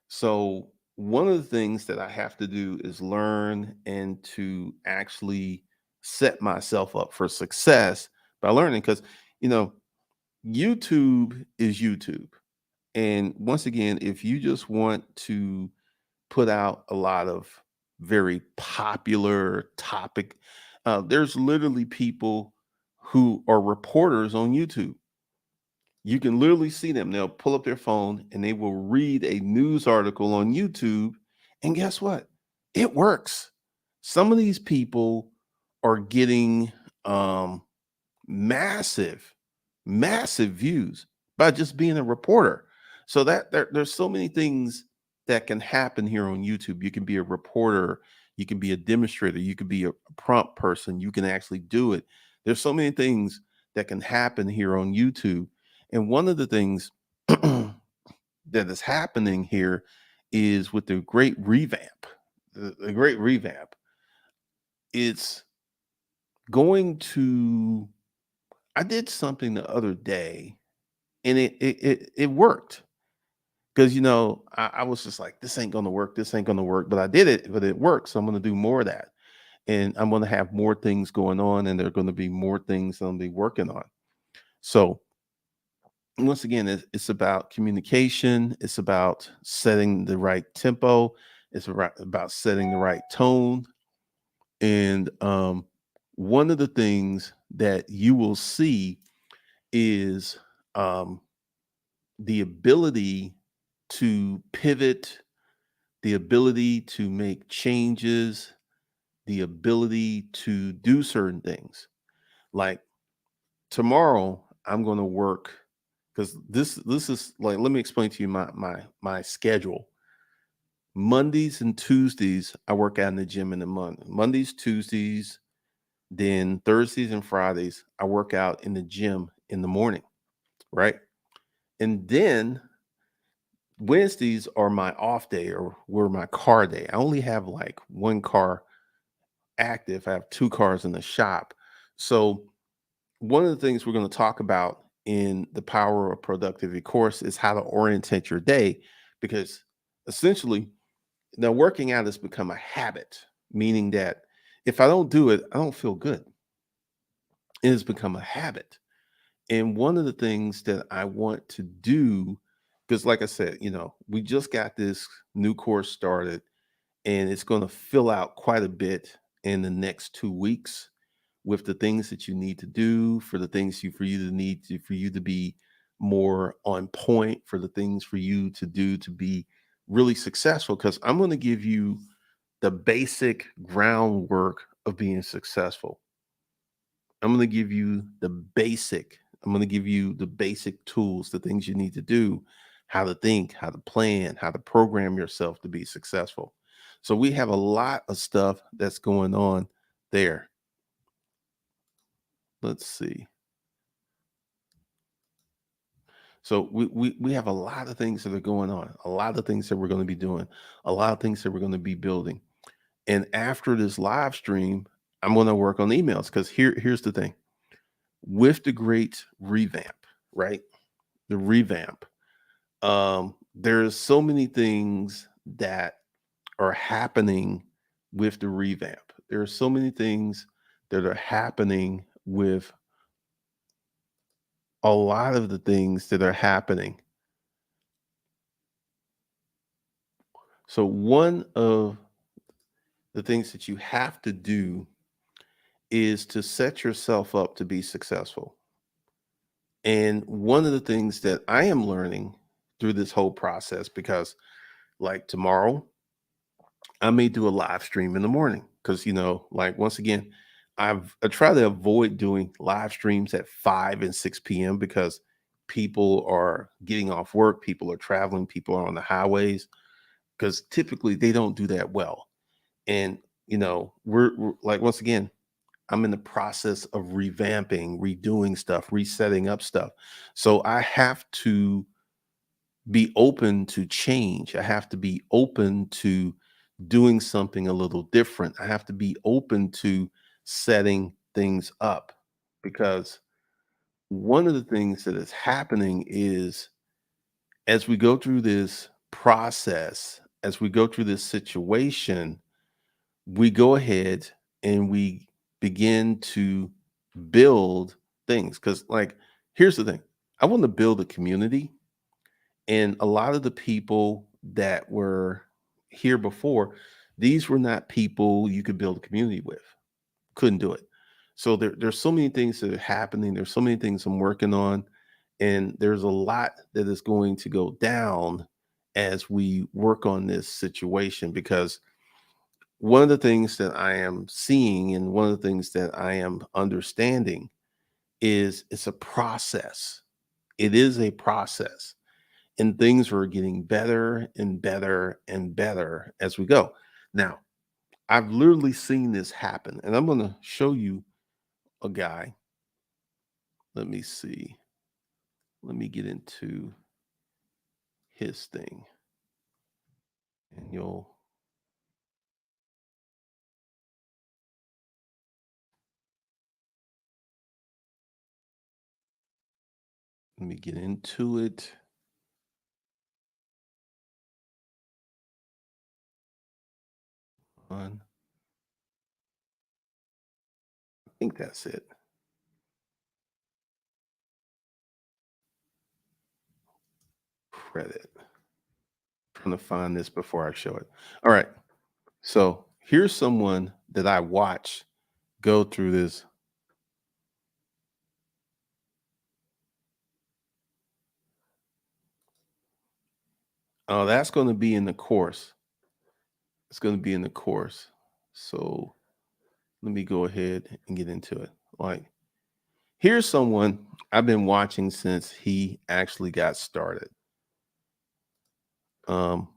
So one of the things that I have to do is learn and to actually set myself up for success by learning because you know YouTube is YouTube. And once again, if you just want to put out a lot of very popular topic, there's literally people who are reporters on YouTube. You can literally see them. They'll pull up their phone and they will read a news article on YouTube. And guess what? It works. Some of these people are getting um, massive, massive views by just being a reporter. So there's so many things that can happen here on YouTube. You can be a reporter, you can be a demonstrator, you can be a prompt person, you can actually do it. There's so many things that can happen here on YouTube. And one of the things that is happening here is with the great revamp. The great revamp. It's going to I did something the other day and it worked because I was just like, this ain't gonna work, this ain't gonna work, but I did it, but it worked. So I'm gonna do more of that, and I'm gonna have more things going on, and there are gonna be more things I'm gonna be working on. So once again, it's about communication. It's about setting the right tempo. It's about setting the right tone. And one of the things that you will see is um, the ability to pivot, the ability to make changes, the ability to do certain things. Like tomorrow, I'm going to work because this is like, let me explain to you my schedule. Mondays and Tuesdays, I work out in the gym in the month. Mondays, Tuesdays, then Thursdays and Fridays, I work out in the gym in the morning, right? And then Wednesdays are my off day or were my car day. I only have like one car active. I have two cars in the shop. So one of the things we're going to talk about in the Power of Productivity course is how to orientate your day, because essentially now working out has become a habit, meaning that if I don't do it, I don't feel good. It has become a habit. And one of the things that I want to do, because like I said, we just got this new course started and it's going to fill out quite a bit in the next 2 weeks with the things that you need to do, for the things for you to need to for you to be more on point, for the things for you to do to be really successful. Because I'm going to give you the basic groundwork of being successful. I'm going to give you the basic. I'm going to give you the basic tools, the things you need to do, how to think, how to plan, how to program yourself to be successful. So we have a lot of stuff that's going on there. Let's see. So we have a lot of things that are going on, a lot of things that we're going to be doing, a lot of things that we're going to be building. And after this live stream, I'm going to work on emails because here's the thing. With the great revamp, right? The revamp. There's so many things that are happening with the revamp. There are so many things that are happening with a lot of the things that are happening. So one of the things that you have to do is to set yourself up to be successful. And one of the things that I am learning through this whole process, because like tomorrow, I may do a live stream in the morning because, like once again, I try to avoid doing live streams at 5 and 6 p.m. because people are getting off work, people are traveling, people are on the highways, because typically they don't do that well. And we're like, once again, I'm in the process of revamping, redoing stuff, resetting up stuff. So I have to be open to change. I have to be open to doing something a little different. I have to be open to setting things up because one of the things that is happening is as we go through this process, as we go through this situation, we go ahead and we begin to build things. Because, like, here's the thing, I want to build a community, and a lot of the people that were here before, these were not people you could build a community with. Couldn't do it. So there's so many things that are happening. There's so many things I'm working on, and there's a lot that is going to go down as we work on this situation. Because one of the things that I am seeing and one of the things that I am understanding is it's a process. It is a process, and things are getting better and better and better as we go. Now, I've literally seen this happen, and I'm going to show you a guy. Let me see. Let me get into his thing, and you'll let me get into it. I think that's it. Credit. Trying to find this before I show it. All right. So here's someone that I watch go through this. Oh, that's going to be in the course. It's going to be in the course. So let me go ahead and get into it. Like, here's someone I've been watching since he actually got started. Um,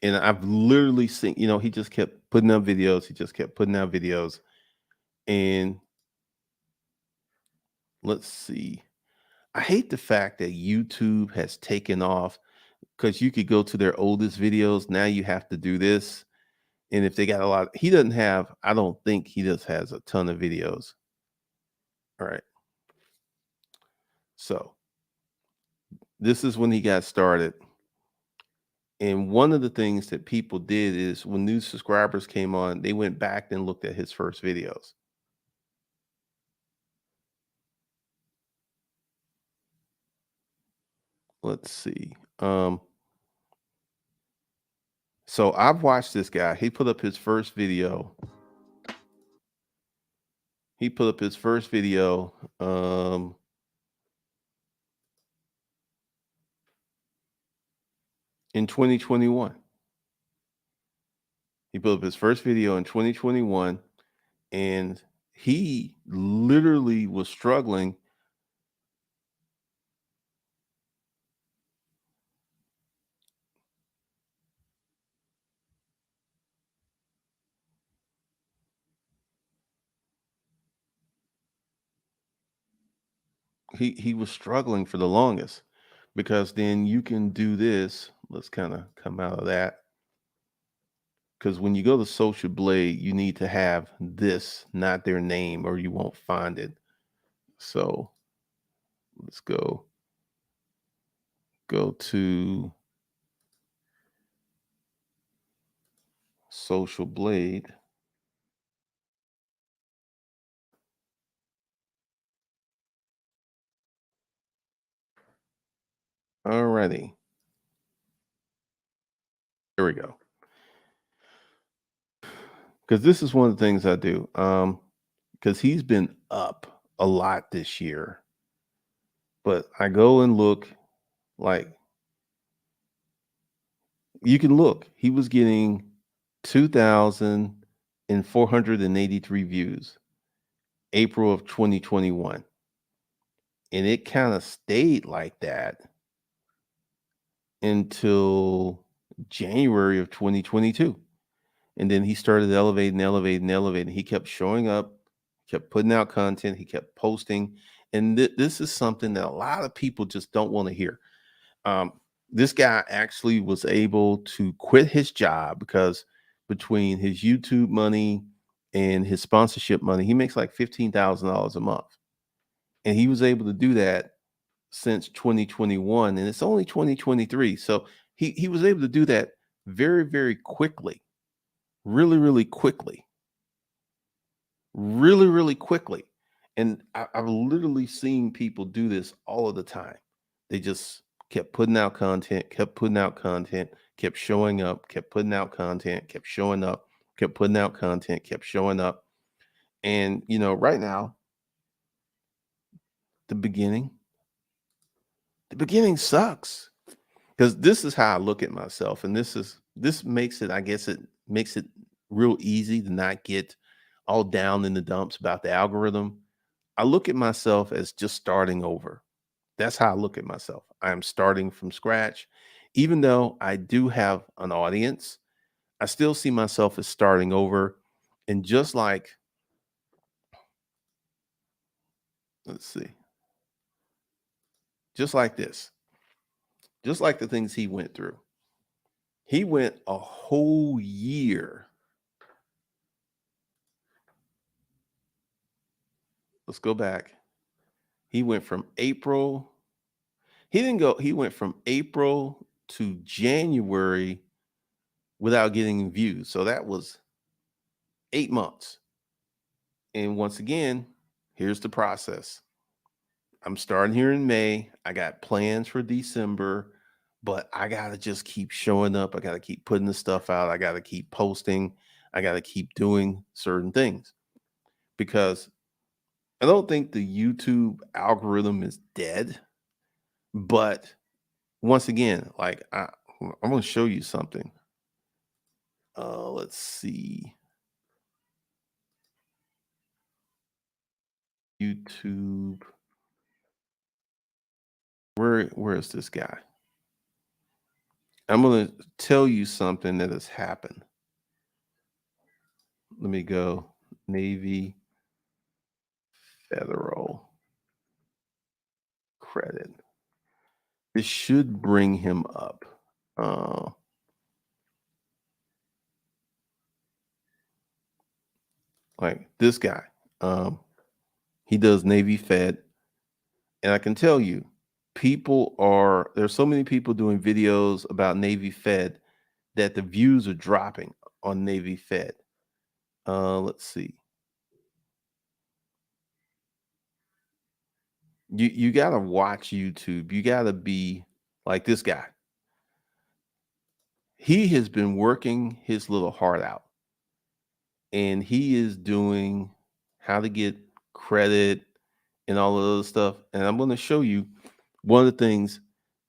and I've literally seen, he just kept putting out videos. He just kept putting out videos. And let's see. I hate the fact that YouTube has taken off because you could go to their oldest videos. Now you have to do this. And if they got a lot, he doesn't have, I don't think he just has a ton of videos. All right. So this is when he got started. And one of the things that people did is when new subscribers came on, they went back and looked at his first videos. Let's see. So I've watched this guy. He put up his first video. He put up his first video in 2021. He put up his first video in 2021, and he literally was struggling. He was struggling for the longest because then you can do this. Let's kind of come out of that. Because when you go to Social Blade, you need to have this, not their name, or you won't find it. So let's go to Social Blade. Alrighty, here we go. Because this is one of the things I do. Because he's been up a lot this year, but I go and look. Like, you can look. He was getting 2,483 views, April of 2021. And it kind of stayed like that until January of 2022. And then he started elevating, elevating, elevating. He kept showing up, kept putting out content, he kept posting. And this is something that a lot of people just don't want to hear. Um, this guy actually was able to quit his job because between his YouTube money and his sponsorship money, he makes like $15,000 a month. And he was able to do that since 2021, and it's only 2023. So he was able to do that very, very quickly, really, really quickly, really, really quickly. And I've literally seen people do this all of the time. They just kept putting out content, kept putting out content, kept showing up, kept putting out content, kept showing up, kept putting out content, kept showing up. And right now, the beginning, the beginning sucks. Because this is how I look at myself, and this makes it, I guess it makes it real easy to not get all down in the dumps about the algorithm. I look at myself as just starting over. That's how I look at myself. I am starting from scratch. Even though I do have an audience, I still see myself as starting over. And just like, let's see, just like this, just like the things he went through. He went a whole year. Let's go back. He went from April. He didn't go, he went from April to January without getting views. So that was 8 months. And once again, here's the process. I'm starting here in May. I got plans for December, but I got to just keep showing up. I got to keep putting the stuff out. I got to keep posting. I got to keep doing certain things because I don't think the YouTube algorithm is dead. But once again, like I'm going to show you something. Let's see. YouTube. Where is this guy? I'm going to tell you something that has happened. Let me go. Navy Federal credit. This should bring him up. Uh, like this guy. He does Navy Fed. And I can tell you, there's so many people doing videos about Navy Fed that the views are dropping on Navy Fed. Let's see. You gotta watch YouTube. You gotta be like this guy. He has been working his little heart out, and he is doing how to get credit and all of the other stuff. And I'm going to show you one of the things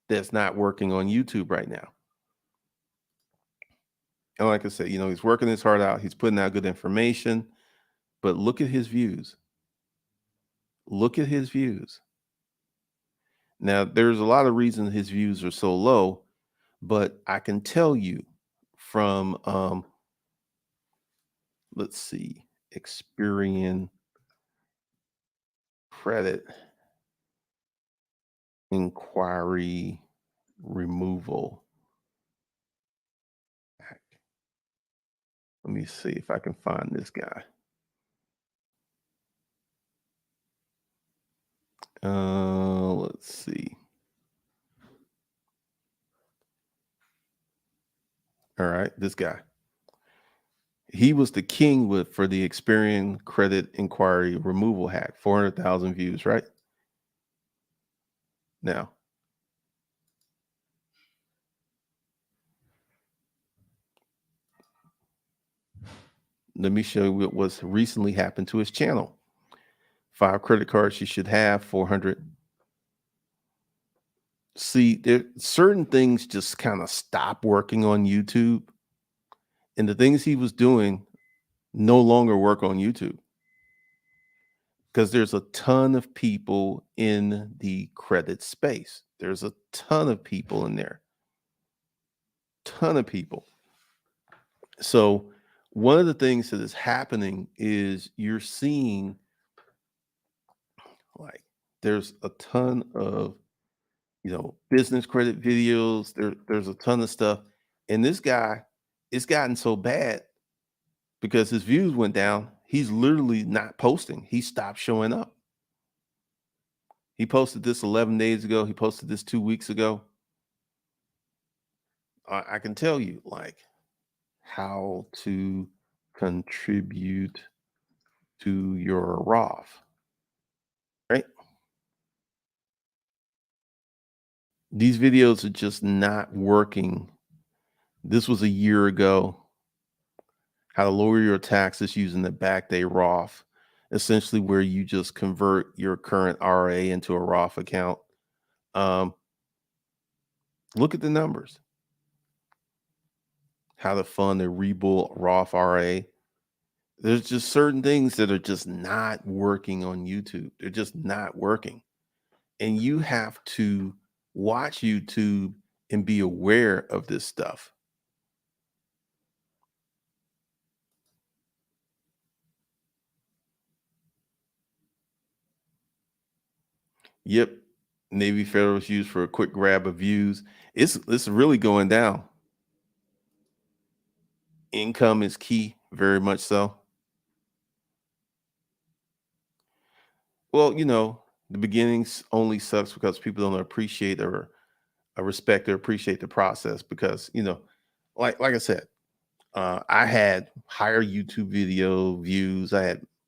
that's not working on YouTube right now. And like I said, he's working his heart out. He's putting out good information, but look at his views. Look at his views. Now, there's a lot of reasons his views are so low, but I can tell you from, let's see, Experian credit inquiry removal. Let me see if I can find this guy. Let's see. All right, this guy. He was the king for the Experian credit inquiry removal hack. 400,000 views, right? Now, let me show you what's recently happened to his channel. 5 credit cards you should have, 400. See, there certain things just kind of stop working on YouTube, and the things he was doing no longer work on YouTube because there's a ton of people in the credit space. There's a ton of people in there. ton of people. So one of the things that is happening is you're seeing like there's a ton of business credit videos. There's a ton of stuff. And this guy, it's gotten so bad because his views went down. He's literally not posting. He stopped showing up. He posted this 11 days ago. He posted this 2 weeks ago. I can tell you like how to contribute to your ROF, right? These videos are just not working. This was a year ago. How to lower your taxes using the back day ROF, essentially where you just convert your current RA into a ROF account. Um, Look at the numbers. How to fund a rebuild ROF RA. There's just certain things that are just not working on YouTube. They're just not working. And you have to watch YouTube and be aware of this stuff. Yep. Navy Federals used for a quick grab of views. It's really going down. Income is key, very much so. Well, the beginnings only sucks because people don't appreciate or respect or appreciate the process because, like I said, I had higher YouTube video views.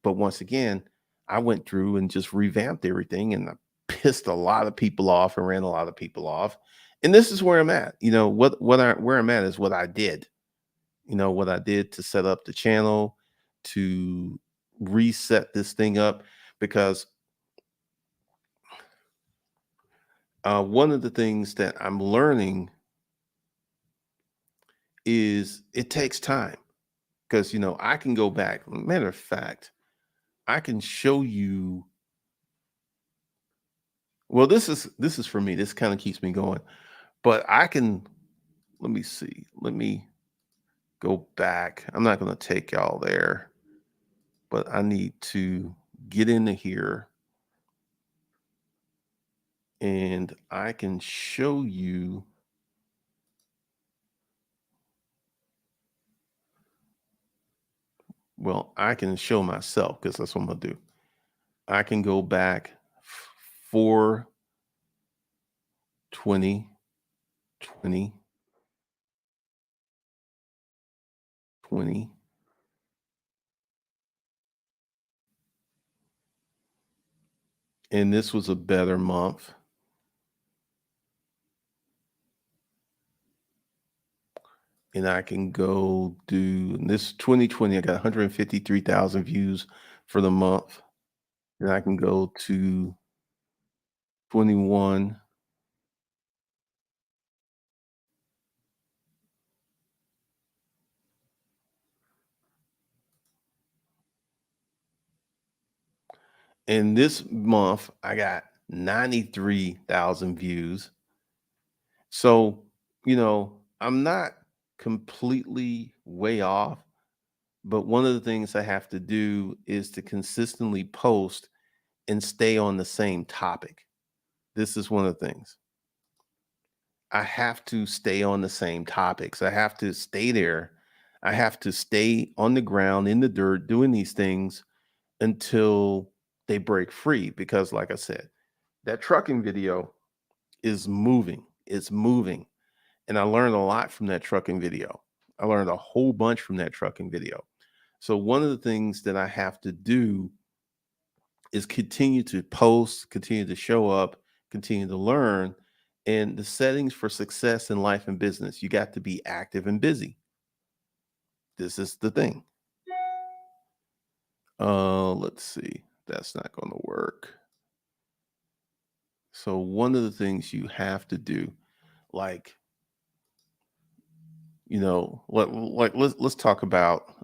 But once again, I went through and just revamped everything and I pissed a lot of people off and ran a lot of people off. And this is where I'm at. Where I'm at is what I did. What I did to set up the channel, to reset this thing up, because one of the things that I'm learning is it takes time because I can go back. Matter of fact, I can show you. Well, this is for me. This kind of keeps me going. But I can. Let me see. Let me go back. I'm not going to take y'all there, but I need to get into here and I can show you. Well, I can show myself because that's what I'm gonna do. I can go back 4/20/2020, and this was a better month. And I can go do this 2020. I got 153,000 views for the month. And I can go to 21. And this month, I got 93,000 views. So, I'm not completely way off, but one of the things I have to do is to consistently post and stay on the same topic. This is one of the things. I have to stay on the same topics. I have to stay there. I have to stay on the ground in the dirt doing these things until they break free. Because, like I said, that trucking video is moving. It's moving. And I learned a lot from that trucking video. I learned a whole bunch from that trucking video. So, one of the things that I have to do is continue to post, continue to show up, continue to learn. And the settings for success in life and business, you got to be active and busy. This is the thing. Let's see. That's not going to work. So one of the things you have to do, like, let's talk about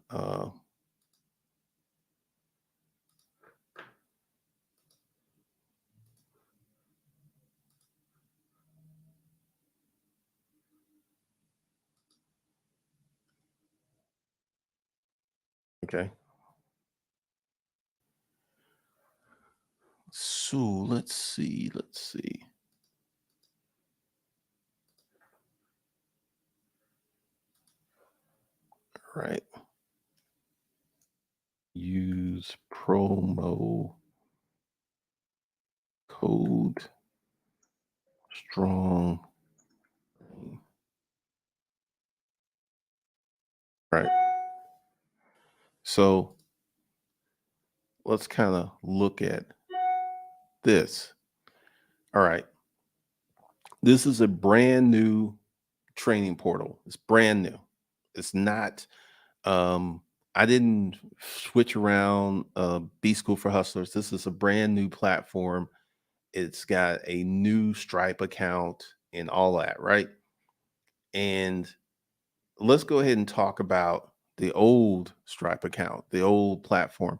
Okay. So let's see. Let's see. All right. Use promo code strong. Right. So let's kind of look at this. All right. This is a brand new training portal. It's brand new. It's not, um, I didn't switch around B School for Hustlers. This is a brand new platform. It's got a new Stripe account and all that, right? And let's go ahead and talk about the old Stripe account, the old platform.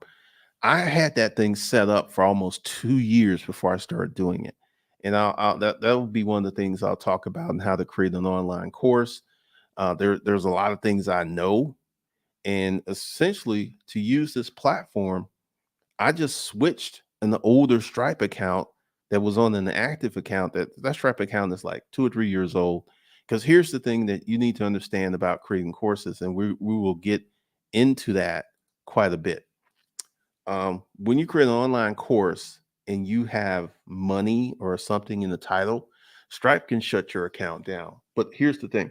I had that thing set up for almost 2 years before I started doing it. And that will be one of the things I'll talk about and how to create an online course. There's a lot of things I know, and essentially to use this platform, I just switched an older Stripe account that was on an active account. That Stripe account is like 2 or 3 years old. Because here's the thing that you need to understand about creating courses, and we will get into that quite a bit. When you create an online course and you have money or something in the title, Stripe can shut your account down. But here's the thing,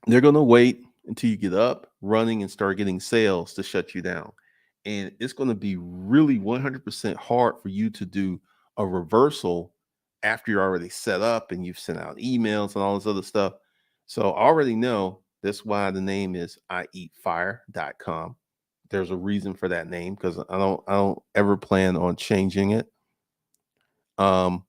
they're going to wait until you get up, running, and start getting sales to shut you down. And it's going to be really 100% hard for you to do a reversal after you're already set up and you've sent out emails and all this other stuff. So I already know that's why the name is ieatfire.com. There's a reason for that name because I don't ever plan on changing it. Um,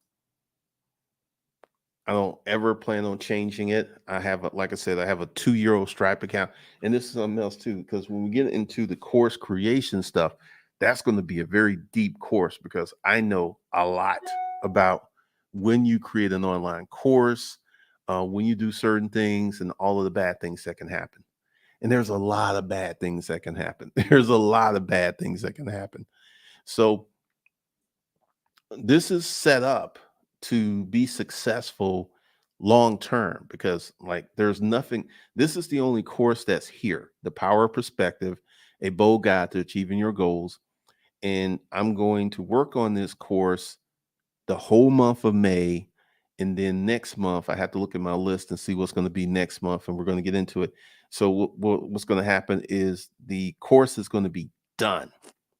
I don't ever plan on changing it. Like I said, I have a 2-year-old Stripe account, and this is something else too. Because when we get into the course creation stuff, that's going to be a very deep course because I know a lot about when you create an online course, when you do certain things, and all of the bad things that can happen. And there's a lot of bad things that can happen. There's a lot of bad things that can happen. So this is set up to be successful long term because like there's nothing, this is the only course that's here, the power of perspective, a bold guide to achieving your goals. And I'm going to work on this course the whole month of May, and then next month I have to look at my list and see what's going to be next month, and we're going to get into it. So what's going to happen is the course is going to be done.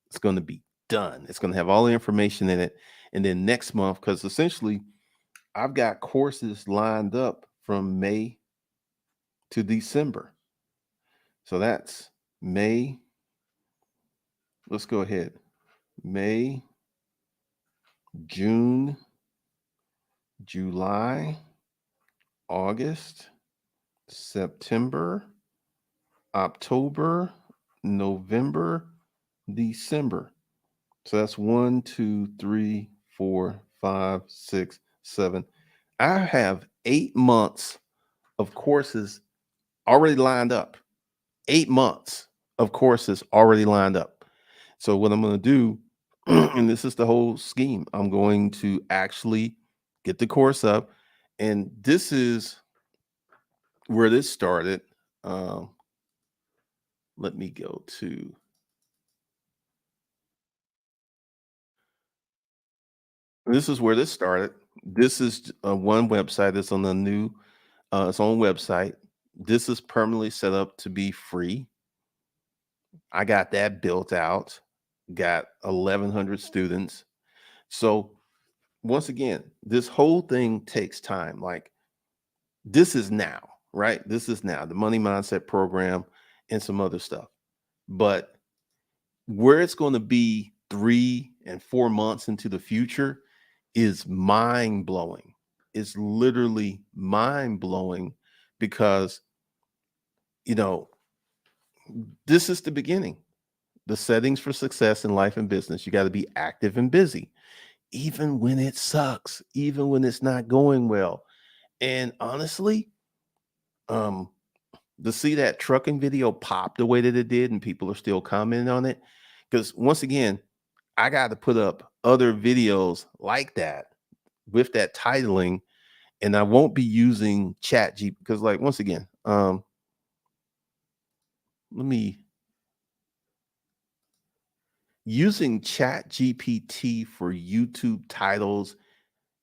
It's going to be done. It's going to have all the information in it. And then next month, because essentially I've got courses lined up from May to December. So that's May. Let's go ahead. May, June, July, August, September, October, November, December. So that's 1, 2, 3, 4, 5, 6, 7. I have 8 months of courses already lined up. 8 months of courses already lined up. So what I'm going to do, and this is the whole scheme, I'm going to actually get the course up. And this is where this started. Um, Let me go to, this is where this started. This is one website that's on the new, its own website. This is permanently set up to be free. I got that built out, got 1,100 students. So once again, this whole thing takes time. Like this is now, right? This is now the money mindset program and some other stuff. But where it's going to be 3 and 4 months into the future is mind blowing. It's literally mind blowing because, you know, this is the beginning. The settings for success in life and business. You got to be active and busy, even when it sucks, even when it's not going well. And honestly, um, To see that trucking video pop the way that it did and people are still commenting on it. Because once again, I got to put up other videos like that with that titling, and I won't be using chat G because like once again, let me using chat GPT for YouTube titles,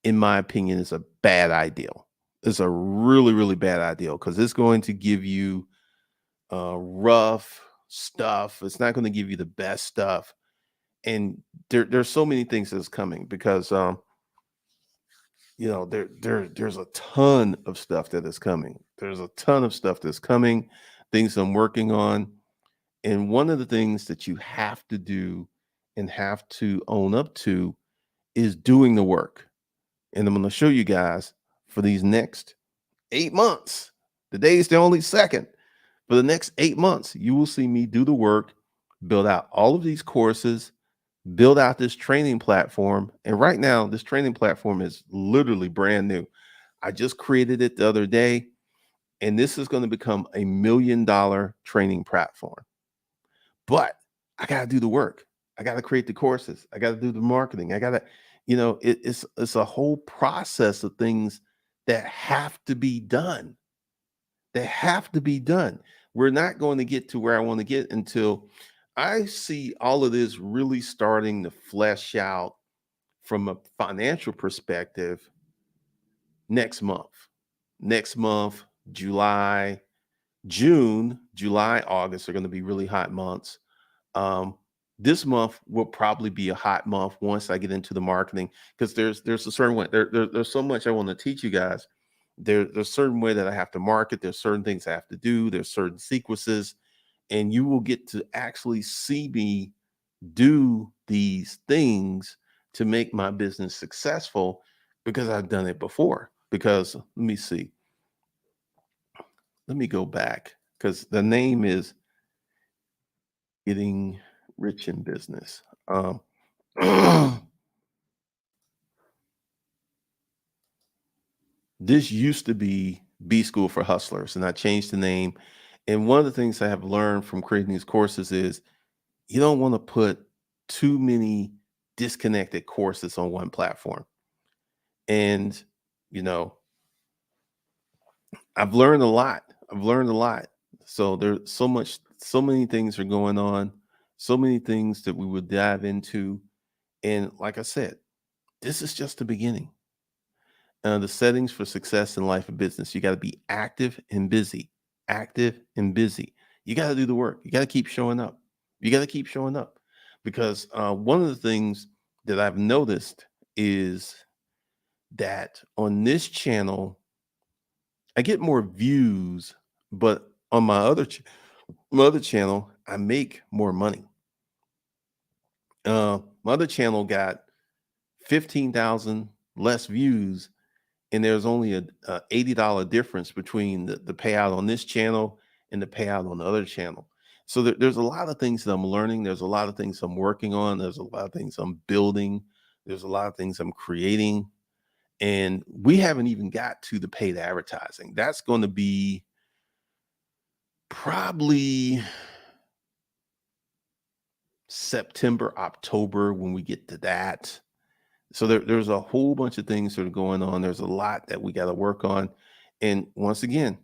in my opinion, is a bad idea. It's a really, really bad idea because it's going to give you rough stuff. It's not going to give you the best stuff. And there's so many things that's coming because there's a ton of stuff that is coming. There's a ton of stuff that's coming, things I'm working on. And one of the things that you have to do and have to own up to is doing the work. And I'm going to show you guys for these next 8 months. Today is the only second. For the next 8 months, you will see me do the work, build out all of these courses, build out this training platform. And right now, this training platform is literally brand new. I just created it the other day, and this is going to become $1 million training platform. But I got to do the work. I got to create the courses. I got to do the marketing. I got to, it's a whole process of things that have to be done. They have to be done. We're not going to get to where I want to get until I see all of this really starting to flesh out from a financial perspective next month. Next month, July, June, July, August are going to be really hot months. Um, this month will probably be a hot month once I get into the marketing because there's a certain way there's so much I want to teach you guys. There's a certain way that I have to market. There's certain things I have to do. There's certain sequences, and you will get to actually see me do these things to make my business successful because I've done it before. Because let me see, let me go back because the name is Getting Rich in Business. This used to be B School for Hustlers, and I changed the name. And one of the things I have learned from creating these courses is you don't want to put too many disconnected courses on one platform. And, you know, I've learned a lot. I've learned a lot. So there's so many things are going on, so many things that we would dive into. And like I said, this is just the beginning. The settings for success in life and business. You got to be active and busy. Active and busy. You got to do the work. You got to keep showing up. You got to keep showing up because one of the things that I've noticed is that on this channel, I get more views, but on my other channel, I make more money. My other channel got 15,000 less views, and there's only a $80 difference between the payout on this channel and the payout on the other channel. So there's a lot of things that I'm learning. There's a lot of things I'm working on. There's a lot of things I'm building. There's a lot of things I'm creating. And we haven't even got to the paid advertising. That's going to be probably September, October when we get to that. So there's a whole bunch of things that are going on. There's a lot that we got to work on. And once again,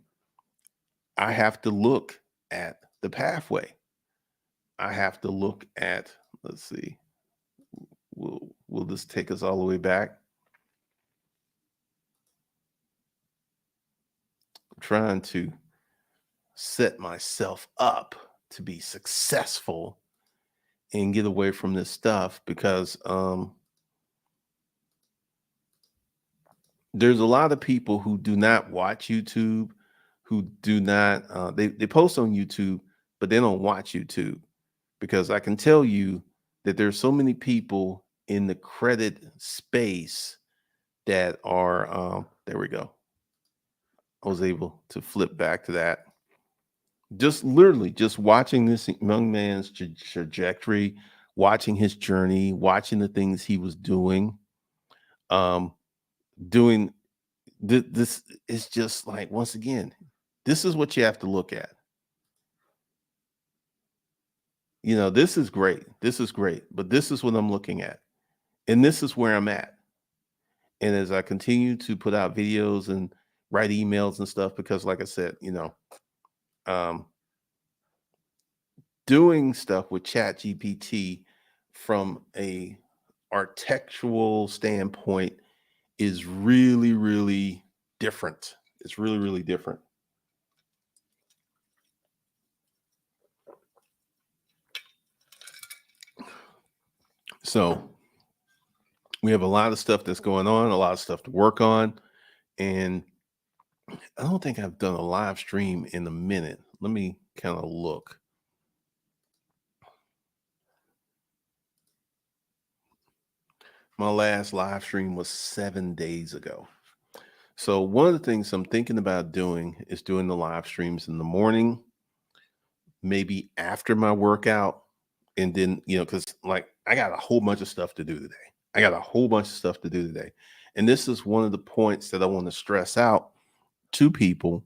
I have to look at the pathway. I have to look at, let's see, will this take us all the way back? I'm trying to set myself up to be successful and get away from this stuff because there's a lot of people who do not watch YouTube, who do not they post on YouTube, but they don't watch YouTube because I can tell you that there's so many people in the credit space that are there we go. I was able to flip back to that. Just literally just watching this young man's trajectory, watching his journey, watching the things he was doing, um, doing this is just like once again, This is what you have to look at. This is great. This is great, but this is what I'm looking at. And this is where I'm at. And as I continue to put out videos and write emails and stuff, because like I said, um, doing stuff with Chat GPT from a architectural standpoint is really, really different. It's really, really different. So we have a lot of stuff that's going on, a lot of stuff to work on. And I don't think I've done a live stream in a minute. Let me kind of look. My last live stream was 7 days ago. So one of the things I'm thinking about doing is doing the live streams in the morning, maybe after my workout. And then, because like I got a whole bunch of stuff to do today. I got a whole bunch of stuff to do today. And this is one of the points that I want to stress out to people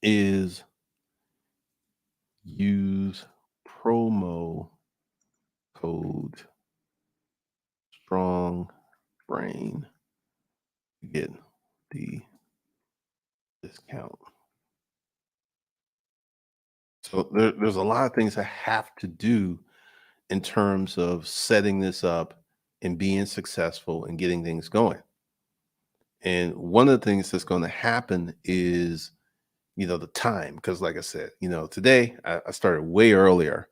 is use promo code strong brain to get the discount. So there's a lot of things I have to do in terms of setting this up and being successful and getting things going. And one of the things that's going to happen is, the time, because like I said, today I started way earlier,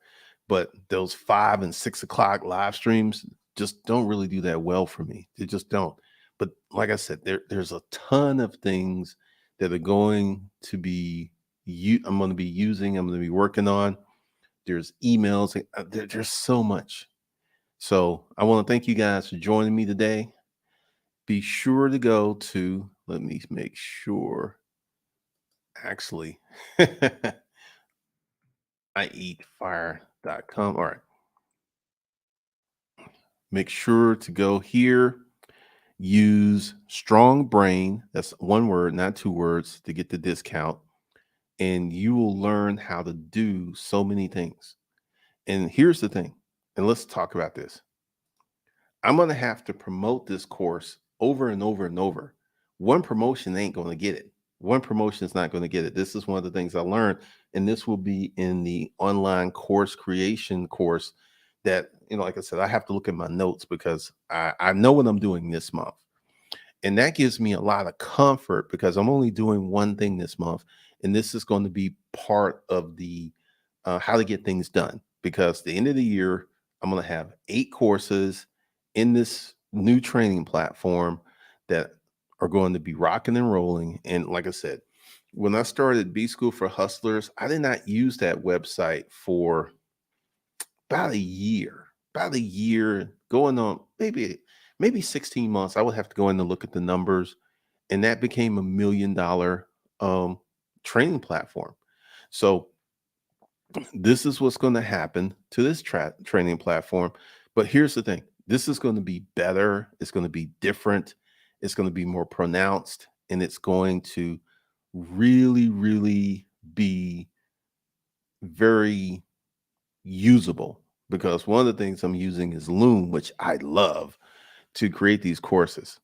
but those 5 and 6 o'clock live streams just don't really do that well for me. They just don't. But like I said, there's a ton of things that are going to be I'm going to be using, I'm going to be working on. There's emails, there's so much. So I want to thank you guys for joining me today. Be sure to go to, let me make sure, actually, ieatfire.com. All right. Make sure to go here, use strong brain. That's one word, not two words, to get the discount. And you will learn how to do so many things. And here's the thing, and let's talk about this. I'm going to have to promote this course over and over and over. One promotion ain't going to get it. One promotion is not going to get it. This is one of the things I learned, and this will be in the online course creation course that, like I said, I have to look at my notes because I know what I'm doing this month. And that gives me a lot of comfort because I'm only doing one thing this month. And this is going to be part of the how to get things done. Because the end of the year, I'm going to have 8 courses in this new training platform that are going to be rocking and rolling. And like I said, when I started B School for Hustlers, I did not use that website for about a year going on, maybe 16 months. I would have to go in and look at the numbers, and that became $1 million training platform. So this is what's going to happen to this training platform. But here's the thing, this is going to be better, it's going to be different, it's going to be more pronounced, and it's going to really, really be very usable, because one of the things I'm using is Loom, which I love, to create these courses.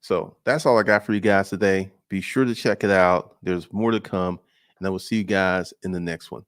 So that's all I got for you guys today. Be sure to check it out. There's more to come, and I will see you guys in the next one.